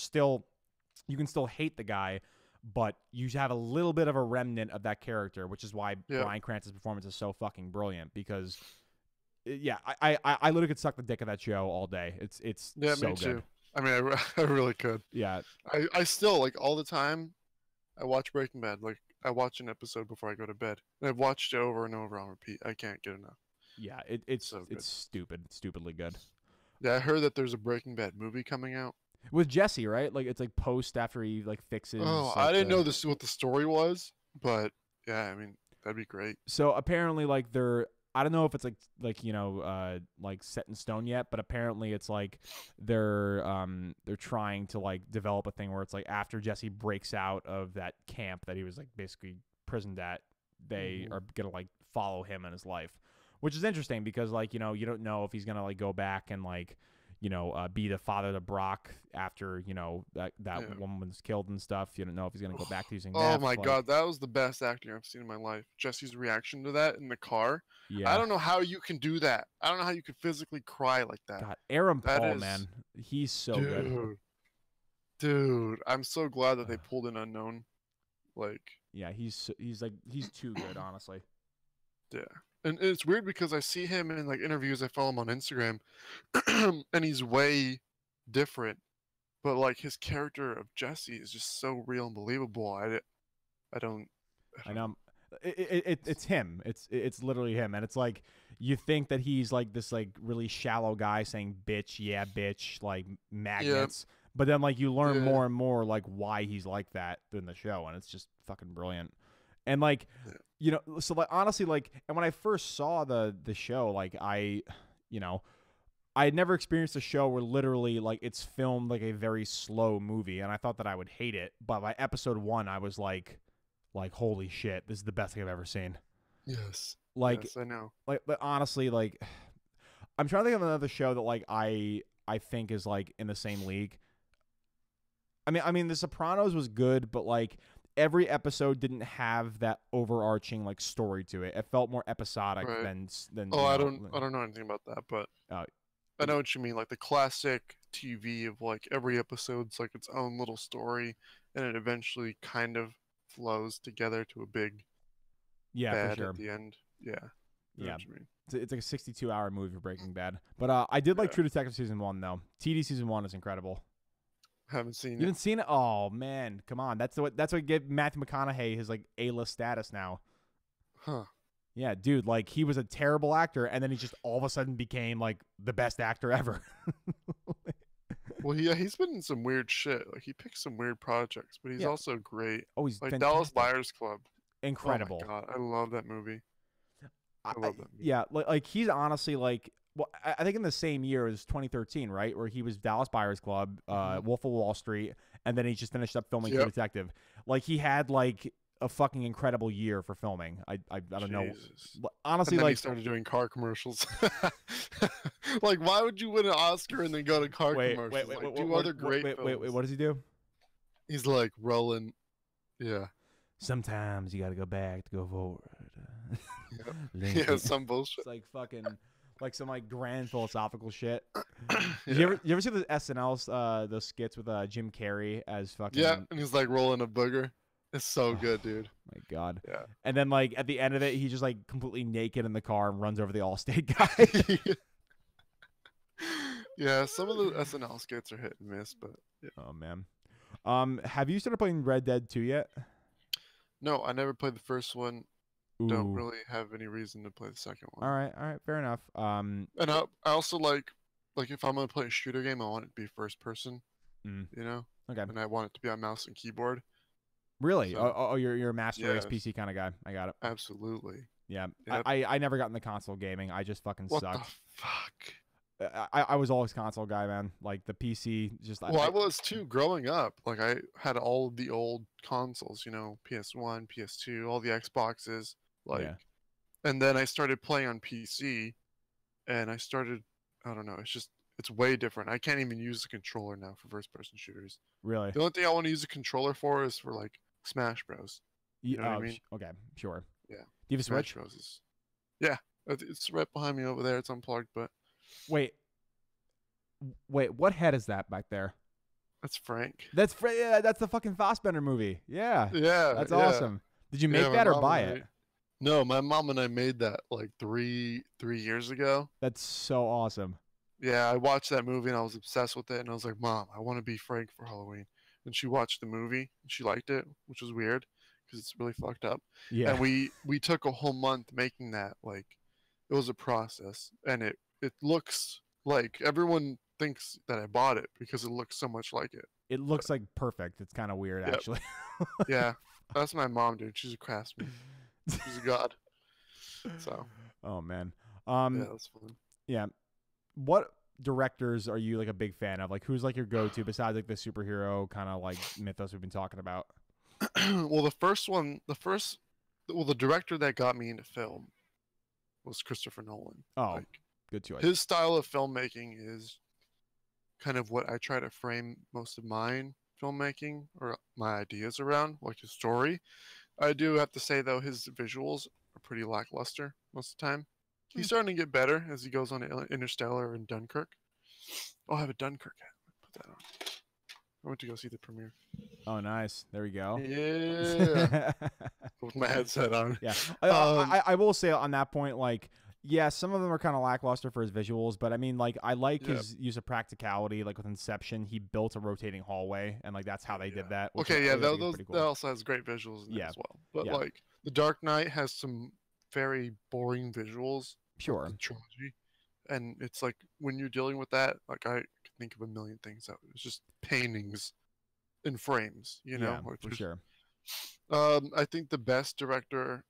can still hate the guy, but you have a little bit of a remnant of that character, which is why Bryan Cranston's performance is so fucking brilliant. Because I literally could suck the dick of that show all day. It's yeah, so me too. good. I mean, I really could. Yeah. I still like all the time. I watch Breaking Bad. Like I watch an episode before I go to bed, and I've watched it over and over on repeat. I can't get enough. Yeah, it's so good. It's stupidly good. Yeah, I heard that there's a Breaking Bad movie coming out with Jesse, right? Like it's like post after he like fixes. Oh, I didn't know this what the story was, but yeah, I mean that'd be great. So apparently, like I don't know if it's like set in stone yet, but apparently it's like they're trying to like develop a thing where it's like after Jesse breaks out of that camp that he was like basically prisoned at, they are gonna like follow him in his life, which is interesting because like you don't know if he's gonna like go back and like be the father to Brock after that woman's killed and stuff. You don't know if he's gonna go back to using. Oh my god, that was the best acting I've seen in my life. Jesse's reaction to that in the car. Yeah. I don't know how you can do that. I don't know how you could physically cry like that. God, Aaron Paul, man, he's so good. Dude, I'm so glad that they pulled an unknown. Like. Yeah, he's too good, honestly. Yeah. And it's weird because I see him in like interviews. I follow him on Instagram, and he's way different. But like his character of Jesse is just so real and believable. I know. It's him. It's literally him, and it's like you think that he's like this like really shallow guy saying bitch, yeah, bitch, like magnets. Yeah. But then like you learn more and more like why he's like that in the show, and it's just fucking brilliant. And like so like honestly like, and when I first saw the show, like I had never experienced a show where literally like it's filmed like a very slow movie, and I thought that I would hate it, but by episode 1 I was like holy shit, this is the best thing I've ever seen. Yes. Like yes, I know. Like but honestly like I'm trying to think of another show that like I think is like in the same league. I mean The Sopranos was good, but like every episode didn't have that overarching like story to it. It felt more episodic than. Oh, I don't know anything about that, but I know what you mean. Like the classic TV of like every episode's like its own little story, and it eventually kind of flows together to a big bad for sure at the end. Yeah. Yeah. What you mean. It's like a 62-hour movie for Breaking Bad, but I did like True Detective season 1 though. TD season 1 is incredible. Haven't seen it. You haven't seen it? Oh man, come on. That's what gave Matthew McConaughey his like A-list status now. Huh. Yeah, dude, like he was a terrible actor, and then he just all of a sudden became like the best actor ever. Well, he's been in some weird shit. Like he picked some weird projects, but he's also great. Oh, he's like fantastic. Dallas Buyers Club. Incredible. Oh my god, I love that movie. I love that movie. Yeah, like he's honestly like. Well, I think in the same year it was 2013, right, where he was Dallas Buyers Club, Wolf of Wall Street, and then he just finished up filming True Detective. Like he had like a fucking incredible year for filming. I don't know. Honestly, and then like he started doing car commercials. Like, why would you win an Oscar and then go to car commercials? Wait, what does he do? He's like rolling. Yeah. Sometimes you got to go back to go forward. Yeah, some bullshit. It's like fucking. Like some like grand philosophical shit. You ever see the SNL those skits with Jim Carrey as fucking? Yeah, and he's like rolling a booger. It's so good, dude. My God. Yeah. And then like at the end of it, he's just like completely naked in the car and runs over the Allstate guy. Yeah, some of the SNL skits are hit and miss, but yeah. Oh man. Have you started playing Red Dead 2 yet? No, I never played the first one. Ooh. Don't really have any reason to play the second one. All right, fair enough. And I also like like if I'm gonna play a shooter game, I want it to be first person, Mm. you know, Okay. and I want it to be on mouse and keyboard. Really? So You're a master race yes, PC kind of guy. I got it. absolutely. Yeah. Yep. I never got into console gaming. I just fucking What the sucked. fuck? I was always console guy, man. Like the PC, just Well, I was too growing up. Like I had all of the old consoles, you know, PS1, PS2, all the Xboxes, like, yeah. and then I started playing on PC, and I don't know, it's way different. I can't even use the controller now for first-person shooters. Really? The only thing I want to use a controller for is for like Smash Bros. You know what I mean? Okay, sure. Yeah. Do you have a Smash Switch? Bros. Yeah, it's right behind me over there. It's unplugged, but Wait, what head is that back there? that's Frank. Yeah, that's the fucking Fassbender movie. Yeah, Yeah, that's yeah. awesome. Did you make Yeah, my that or mom buy and it? No, my mom and I made that like three years ago. That's so awesome. Yeah, I watched that movie and I was obsessed with it. And I was like, Mom, I want to be Frank for Halloween. And she watched the movie and she liked it, which was weird because it's really fucked up. Yeah, And we took a whole month making that. Like, it was a process, and it looks like everyone thinks that I bought it because it looks so much like it. it looks like perfect. It's kind of weird, Yep. actually. Yeah, that's my mom, dude. She's a craftsman. She's a god. So Oh man. yeah, that's fun. Yeah. What directors are you like a big fan of? Like who's like your go-to besides like the superhero kind of like mythos we've been talking about? Well, the director that got me into film was Christopher Nolan. Oh, Like, good choice. his style of filmmaking is kind of what I try to frame most of mine filmmaking or my ideas around, like his story. I do have to say though, his visuals are pretty lackluster most of the time. He's starting to get better as he goes on to Interstellar and Dunkirk. Oh, I have a Dunkirk hat. Put that on. I went to go see the premiere. Oh, nice. There we go. Yeah, with my headset on. Yeah. Um, I will say on that point, like, yeah, some of them are kind of lackluster for his visuals, but I mean, like, I like Yeah. his use of practicality. Like with Inception, he built a rotating hallway, and like that's how they did that. which Okay, I yeah, think is those pretty that cool. also has great visuals in it Yeah. as well. But Yeah. like The Dark Knight has some very boring visuals. of Sure. The trilogy, and it's like when you're dealing with that, like I could think of a million things that it's just paintings in frames, you know. Yeah, which for is- sure. I think the best director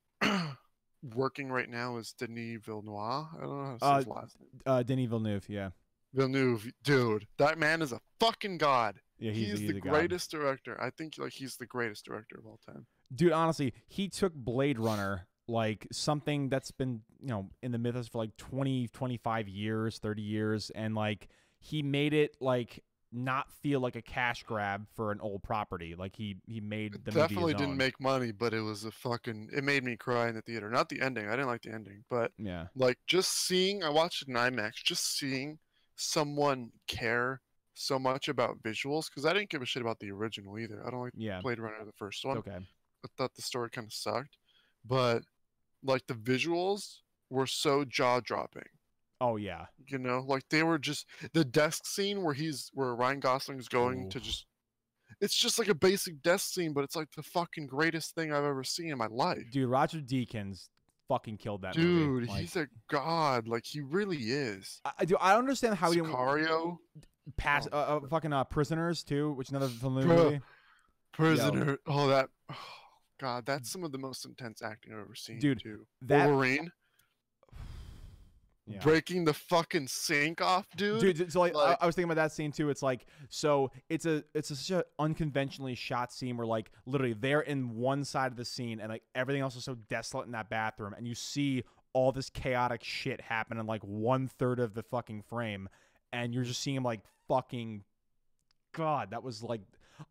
working right now is Denis Villeneuve. I don't know how to say his last name. Denis Villeneuve. Yeah. Villeneuve, dude, that man is a fucking god. Yeah. He's He's the a god. greatest director. I think like he's the greatest director of all time. Dude, honestly, he took Blade Runner, like something that's been, in the mythos for like 20, 25 years, 30 years, and like he made it like not feel like a cash grab for an old property. Like he made the movie Definitely his didn't own. make money, but it was it made me cry in the theater. Not the ending. I didn't like the ending, but Yeah. like I watched it in IMAX, just seeing someone care so much about visuals, because I didn't give a shit about the original either. I don't like Yeah. Blade Runner, the first It's one. okay. I thought the story kind of sucked, but like the visuals were so jaw dropping. Oh yeah. You know, like they were just the desk scene where Ryan Gosling's going Ooh. to just. It's just like a basic desk scene, but it's like the fucking greatest thing I've ever seen in my life. Dude, Roger Deakins fucking killed that movie. Dude, Like, he's a god. Like he really is. I don't understand how he didn't Sicario, pass fucking Prisoners too, which is another Villeneuve Bro. movie. Prisoner. Oh god, that's some of the most intense acting I've ever seen. Dude, too. that- Wolverine Yeah. breaking the fucking sink off, dude. Dude, so like, I was thinking about that scene too. It's like, so it's such an unconventionally shot scene where like literally they're in one side of the scene and like everything else is so desolate in that bathroom, and you see all this chaotic shit happen in like 1/3 of the fucking frame, and you're just seeing him like fucking. God, that was like,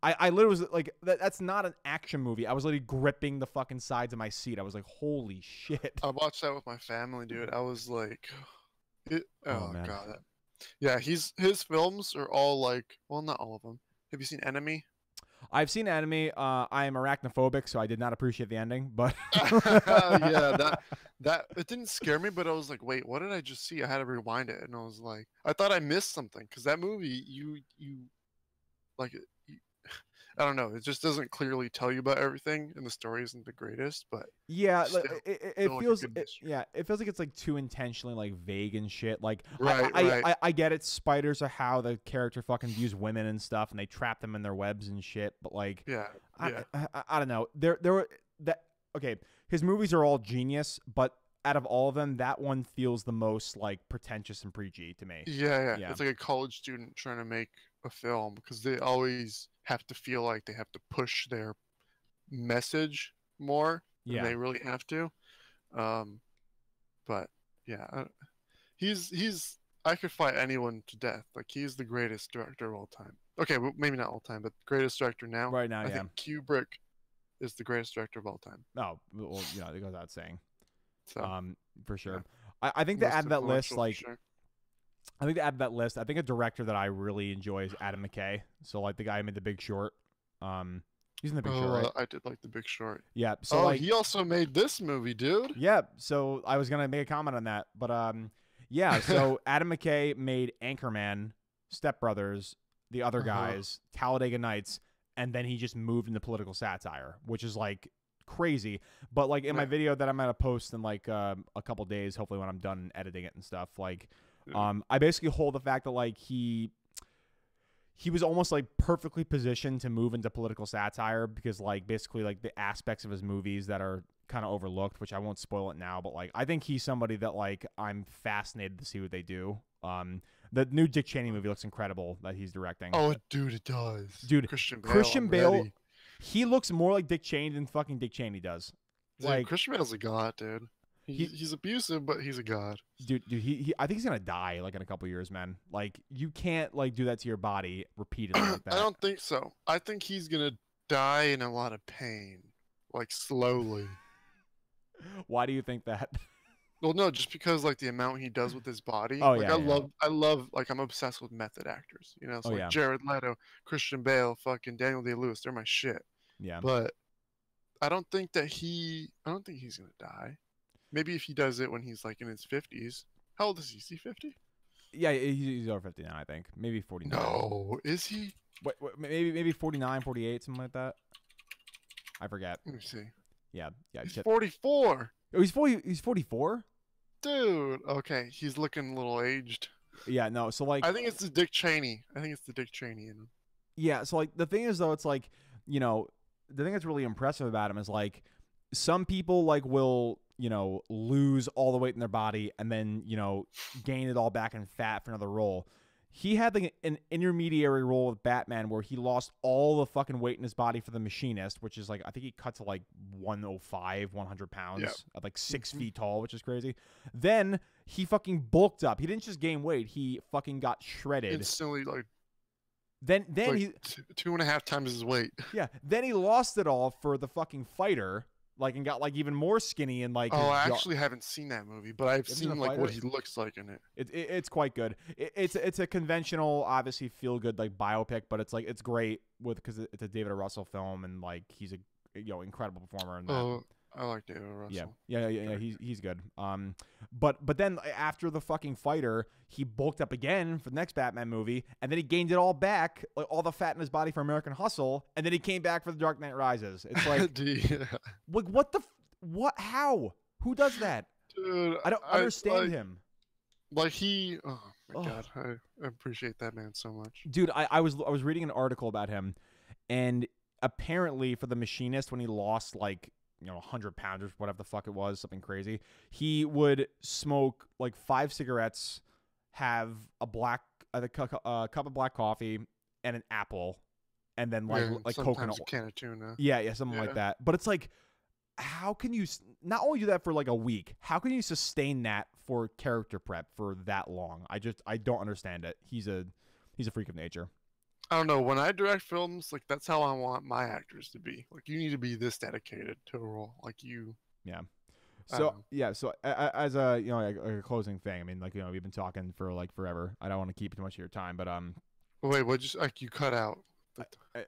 I literally was like, that's not an action movie. I was literally gripping the fucking sides of my seat. I was like, holy shit. I watched that with my family, dude. I was like, Oh, man. god. Yeah, his films are all like, well, not all of them. Have you seen Enemy? I've seen Enemy. I am arachnophobic, so I did not appreciate the ending. But Yeah, that it didn't scare me, but I was like, wait, what did I just see? I had to rewind it, and I was like, I thought I missed something because that movie, you like, I don't know. It just doesn't clearly tell you about everything, and the story isn't the greatest. But Yeah, still, it feel like a feels good mystery. yeah, it feels like it's like too intentionally like vague and shit. Like Right, right. I get it. Spiders are how the character fucking views women and stuff, and they trap them in their webs and shit. But like, Yeah, yeah, I don't know. There were that okay. His movies are all genius, but out of all of them, that one feels the most like pretentious and preachy to me. yeah. Yeah, It's like a college student trying to make a film because they always have to feel like they have to push their message more than yeah. they really have to. Um, but yeah, he's I could fight anyone to death. Like he's the greatest director of all time. Okay, well, maybe not all time, but greatest director now. Right now, I yeah. think Kubrick is the greatest director of all time. Oh, well, you know, it goes without saying. So For sure. yeah, I think to most add to that list, influential for like sure. I think to add to that list, I think a director that I really enjoy is Adam McKay. So like the guy who made The Big Short. He's in The Big Short, right? I did like The Big Short. Yeah. So Oh, like, he also made this movie, dude. yeah. So I was gonna make a comment on that, but yeah. So Adam McKay made Anchorman, Step Brothers, The Other Guys, Talladega Nights, and then he just moved into political satire, which is like crazy. But like in my video that I'm gonna post in like a couple days, hopefully when I'm done editing it and stuff, like I basically hold the fact that like he was almost like perfectly positioned to move into political satire because like basically like the aspects of his movies that are kind of overlooked, which I won't spoil it now, but like I think he's somebody that like I'm fascinated to see what they do. The new Dick Cheney movie looks incredible that he's directing. Oh, dude, it does. Dude, Christian I'm Bale, ready. he looks more like Dick Cheney than fucking Dick Cheney does. Dude, Like Christian Bale's a god, dude. He's abusive, but he's a god. dude, he I think he's gonna die like in a couple years, man. Like you can't like do that to your body repeatedly like that. I don't think so. I think he's gonna die in a lot of pain, like slowly. Why do you think that? Well, no, just because like the amount he does with his body. Oh, Like yeah, I love, like I'm obsessed with method actors. You know, so Oh, like yeah. Jared Leto, Christian Bale, fucking Daniel Day-Lewis, they're my shit. Yeah. But I don't think he's gonna die. Maybe if he does it when he's like in his 50s. How old is he? Is he 50? Yeah, he's over 50 now, I think. Maybe 49. No, is he? Maybe 49, 48, something like that. I forget. Let me see. Yeah. He's 44. Oh, he's 44? Dude, okay, he's looking a little aged. Yeah, no. So like I think it's the Dick Cheney. I think it's the Dick Cheney in him. Yeah, so like the thing is though, it's like, you know, the thing that's really impressive about him is like some people like will, you know, lose all the weight in their body and then, you know, gain it all back in fat for another role. He had like an intermediary role with Batman where he lost all the fucking weight in his body for The Machinist, which is like, I think he cut to like 105, 100 pounds at like 6 feet tall, which is crazy. Then he fucking bulked up. He didn't just gain weight. He fucking got shredded. Instantly, like then like he 2.5 times his weight. Yeah. Then he lost it all for The fucking Fighter, like, and got like even more skinny and like. Oh, I actually haven't seen that movie, but I've Have you seen seen The like what Fighter? he looks like in it. It's quite good. It's a conventional, obviously feel good like biopic, but it's like it's great because it's a David O. Russell film and like he's a incredible performer in that. Oh, I like David O. Russell. Yeah. He's good. But then after The fucking Fighter, he bulked up again for the next Batman movie, and then he gained it all back, like all the fat in his body for American Hustle, and then he came back for The Dark Knight Rises. It's like, like what? How? Who does that? Dude, I don't understand him. Like oh my god, I appreciate that man so much. Dude, I was reading an article about him, and apparently for The Machinist, when he lost like 100 pounds or whatever the fuck it was, something crazy, he would smoke like 5 cigarettes, have a cup of black coffee and an apple, and then like coconut, a can of tuna. Yeah, something like that. But it's like, how can you not only do that for like a week? How can you sustain that for character prep for that long? I don't understand it. He's a freak of nature. I don't know. When I direct films, like that's how I want my actors to be. Like you need to be this dedicated to a role. Like you. Yeah. So as a a closing thing, I mean, like we've been talking for like forever. I don't want to keep too much of your time, but Wait, what? Just like you cut out.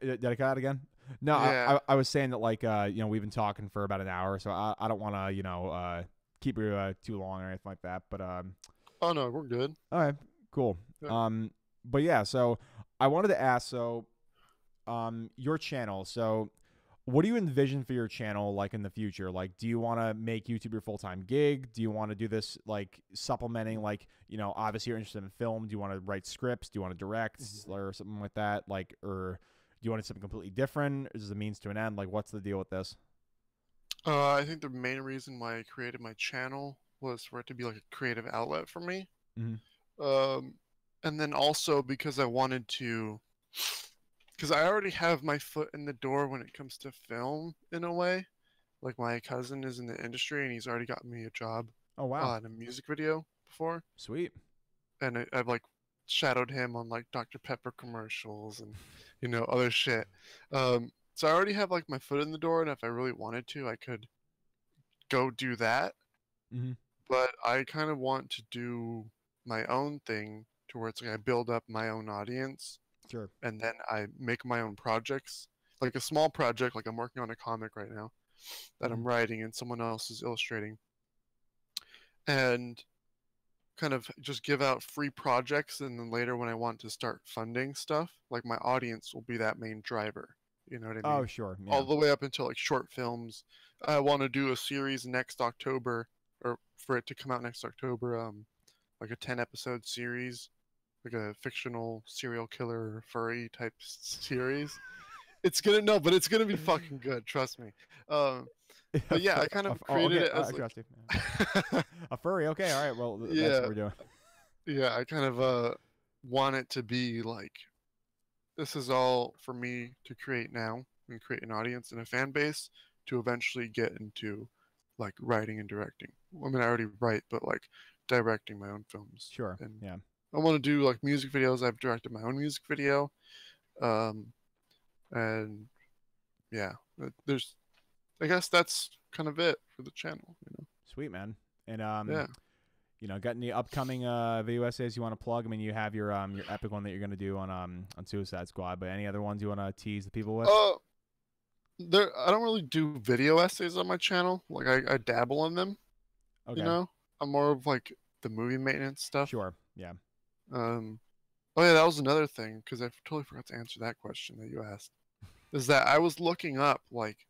Did I cut out again? No, yeah. I was saying that like we've been talking for about an hour, so I don't want to keep you too long or anything like that. But Oh no, we're good. all right, cool. Yeah. But yeah, so I wanted to ask. So your channel. So what do you envision for your channel, like, in the future? Like, do you want to make YouTube your full-time gig? Do you want to do this, like, supplementing, like, obviously you're interested in film. Do you want to write scripts? Do you want to direct or something like that? Like, or do you want something completely different? Is this a means to an end? Like, what's the deal with this? I think the main reason why I created my channel was for it to be like a creative outlet for me. Um, and then also because I wanted to, because I already have my foot in the door when it comes to film in a way. Like my cousin is in the industry and he's already got me a job Oh, wow. in a music video before. Sweet. And I've like shadowed him on like Dr. Pepper commercials and other shit. So I already have like my foot in the door, and if I really wanted to, I could go do that. But I kind of want to do my own thing to where it's like I build up my own audience. Sure. And then I make my own projects, like a small project. Like I'm working on a comic right now that I'm writing and someone else is illustrating, and kind of just give out free projects. And then later when I want to start funding stuff, like my audience will be that main driver. You know what I mean? Oh, sure. Yeah. All the way up until like short films. I want to do a series next October, or for it to come out next October, like a 10-episode series, like a fictional serial killer furry type series. It's gonna be fucking good, trust me. But yeah, I kind of created it as like... a furry. Okay, all right. Well, yeah, that's what we're doing. Yeah, I kind of want it to be like, this is all for me to create now and create an audience and a fan base to eventually get into like writing and directing. I mean, I already write, but like directing my own films. Sure. And yeah. I want to do like music videos. I've directed my own music video. And yeah, I guess that's kind of it for the channel, Sweet, man. And yeah. Got any upcoming video essays you want to plug? I mean, you have your epic one that you're gonna do on Suicide Squad, but any other ones you want to tease the people with? I don't really do video essays on my channel. Like I dabble in them. Okay. I'm more of like the movie maintenance stuff. Sure. Yeah. Oh yeah, that was another thing, because I totally forgot to answer that question that you asked. Is that I was looking up like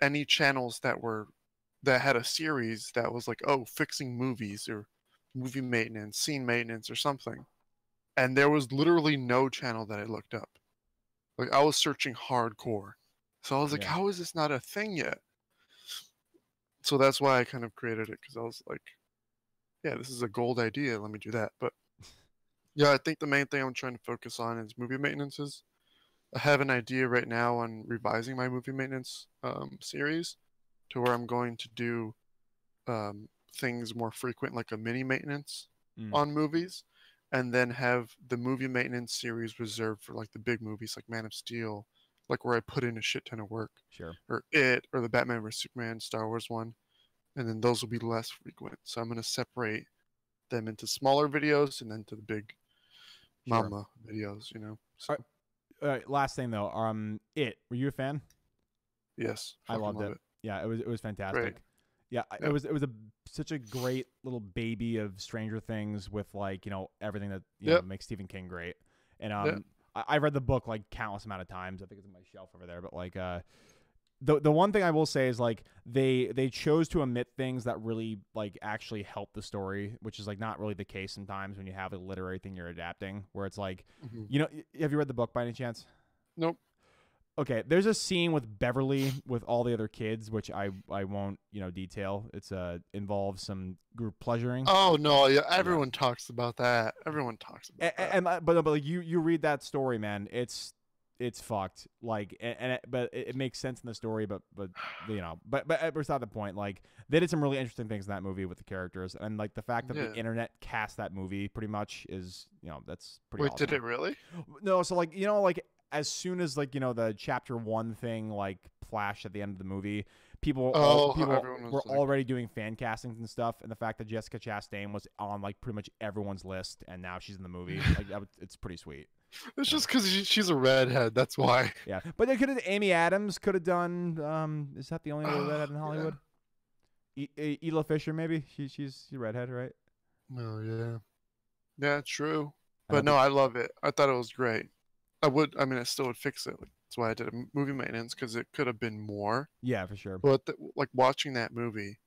any channels that had a series that was like, oh, fixing movies or movie maintenance, scene maintenance or something. And there was literally no channel that I looked up. Like I was searching hardcore. So I was like, how is this not a thing yet? So that's why I kind of created it, because I was like, yeah, this is a gold idea. Let me do that. But yeah, I think the main thing I'm trying to focus on is movie maintenances. I have an idea right now on revising my movie maintenance series to where I'm going to do things more frequent, like a mini maintenance on movies, and then have the movie maintenance series reserved for like the big movies like Man of Steel, like where I put in a shit ton of work. Sure. Or or the Batman vs Superman Star Wars one, and then those will be less frequent. So I'm going to separate them into smaller videos and then to the big mama videos, So. All right, last thing though, were you a fan? Yes, I loved it. Yeah, it was fantastic. Great. Yeah, it was such a great little baby of Stranger Things with like everything that makes Stephen King great. And I read the book like countless amount of times. I think it's on my shelf over there. But like the one thing I will say is like they chose to omit things that really like actually help the story, which is like not really the case sometimes when you have a literary thing you're adapting, where it's like have you read the book by any chance? Nope. Okay, there's a scene with Beverly with all the other kids, which I won't detail. It's involves some group pleasuring. Oh no, yeah, everyone talks about that. Everyone talks about that. But like you read that story, man, it's fucked. Like but it makes sense in the story, but it's not the point. Like they did some really interesting things in that movie with the characters, and like the fact that the internet cast that movie pretty much is that's pretty. Wait, awesome. did it really? No, so like like. As soon as like the chapter 1 thing like flashed at the end of the movie, people were already doing fan castings and stuff, and the fact that Jessica Chastain was on like pretty much everyone's list, and now she's in the movie, like it's pretty sweet. It's just because she's a redhead, that's why. Yeah, but they could have. Amy Adams could have done. Is that the only other redhead in Hollywood? Yeah. Ela Fisher, maybe she's a redhead, right? No, yeah, true. But no, I love it. I thought it was great. I would. I mean, I still would fix it. Like, that's why I did a movie maintenance because it could have been more. Yeah, for sure. But like watching that movie,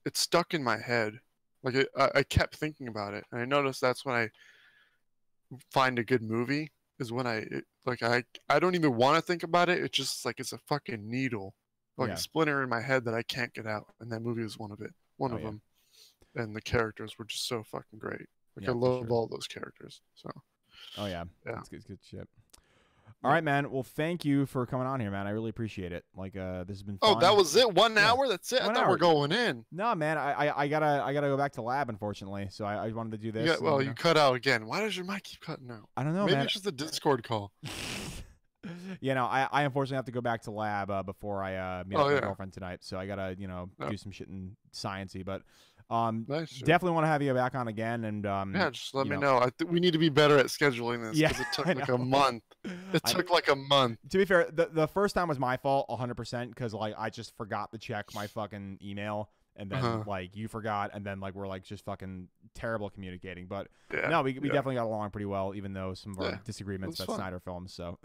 it stuck in my head. Like I kept thinking about it, and I noticed that's when I find a good movie is when I don't even want to think about it. It's just like it's a fucking needle, like a splinter in my head that I can't get out. And that movie was one of them. And the characters were just so fucking great. Like I love all those characters. So. Oh yeah, that's good shit. All right, man. Well, thank you for coming on here, man. I really appreciate it. Like, this has been fun. Oh, that was it? 1 hour? That's it? I thought we're going in. No, man. I gotta go back to lab, unfortunately. So I wanted to do this. Yeah, well, you cut out again. Why does your mic keep cutting out? I don't know, Maybe man. it's just a Discord call. You know, I unfortunately have to go back to lab before I meet up with my girlfriend tonight. So I gotta, do some shit in sciencey. But definitely want to have you back on again. And yeah, just let me know. I think we need to be better at scheduling this because it took like a month. It took like a month. To be fair, the first time was my fault 100% because like I just forgot to check my fucking email. And then like you forgot, and then like we're like just fucking terrible communicating. But no, we definitely got along pretty well, even though some of our disagreements about Snyder films. So.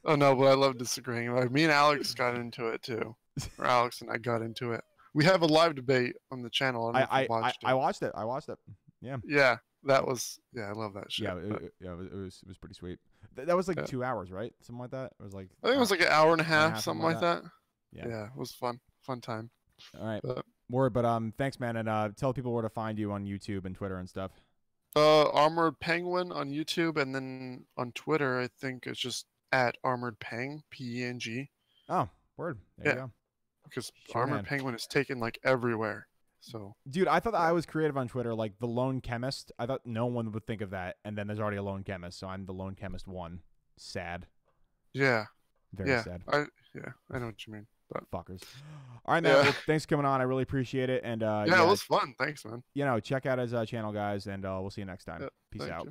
Oh no, but I love disagreeing. Like me and Alex got into it too, or Alex and I got into it. We have a live debate on the channel. I watched it. I watched it. Yeah. Yeah, that was. Yeah, I love that shit. Yeah, it was pretty sweet. That was like 2 hours, right? Something like that. It was like. I think it was like an hour and a half, something like that. Yeah, it was fun time. All right. But thanks, man, and tell people where to find you on YouTube and Twitter and stuff. Armored Penguin on YouTube, and then on Twitter, I think it's just at Armored Peng, PENG. Oh, word. There you go. Because Armored Penguin is taken like everywhere. So, dude, I thought I was creative on Twitter, like the Lone Chemist. I thought no one would think of that, and then there's already a Lone Chemist, so I'm the Lone Chemist 1. Sad. Yeah. Very sad. I know what you mean. But fuckers. All right, man. Well, thanks for coming on. I really appreciate it. And it was fun. Thanks, man. Check out his channel, guys, and we'll see you next time. Peace out.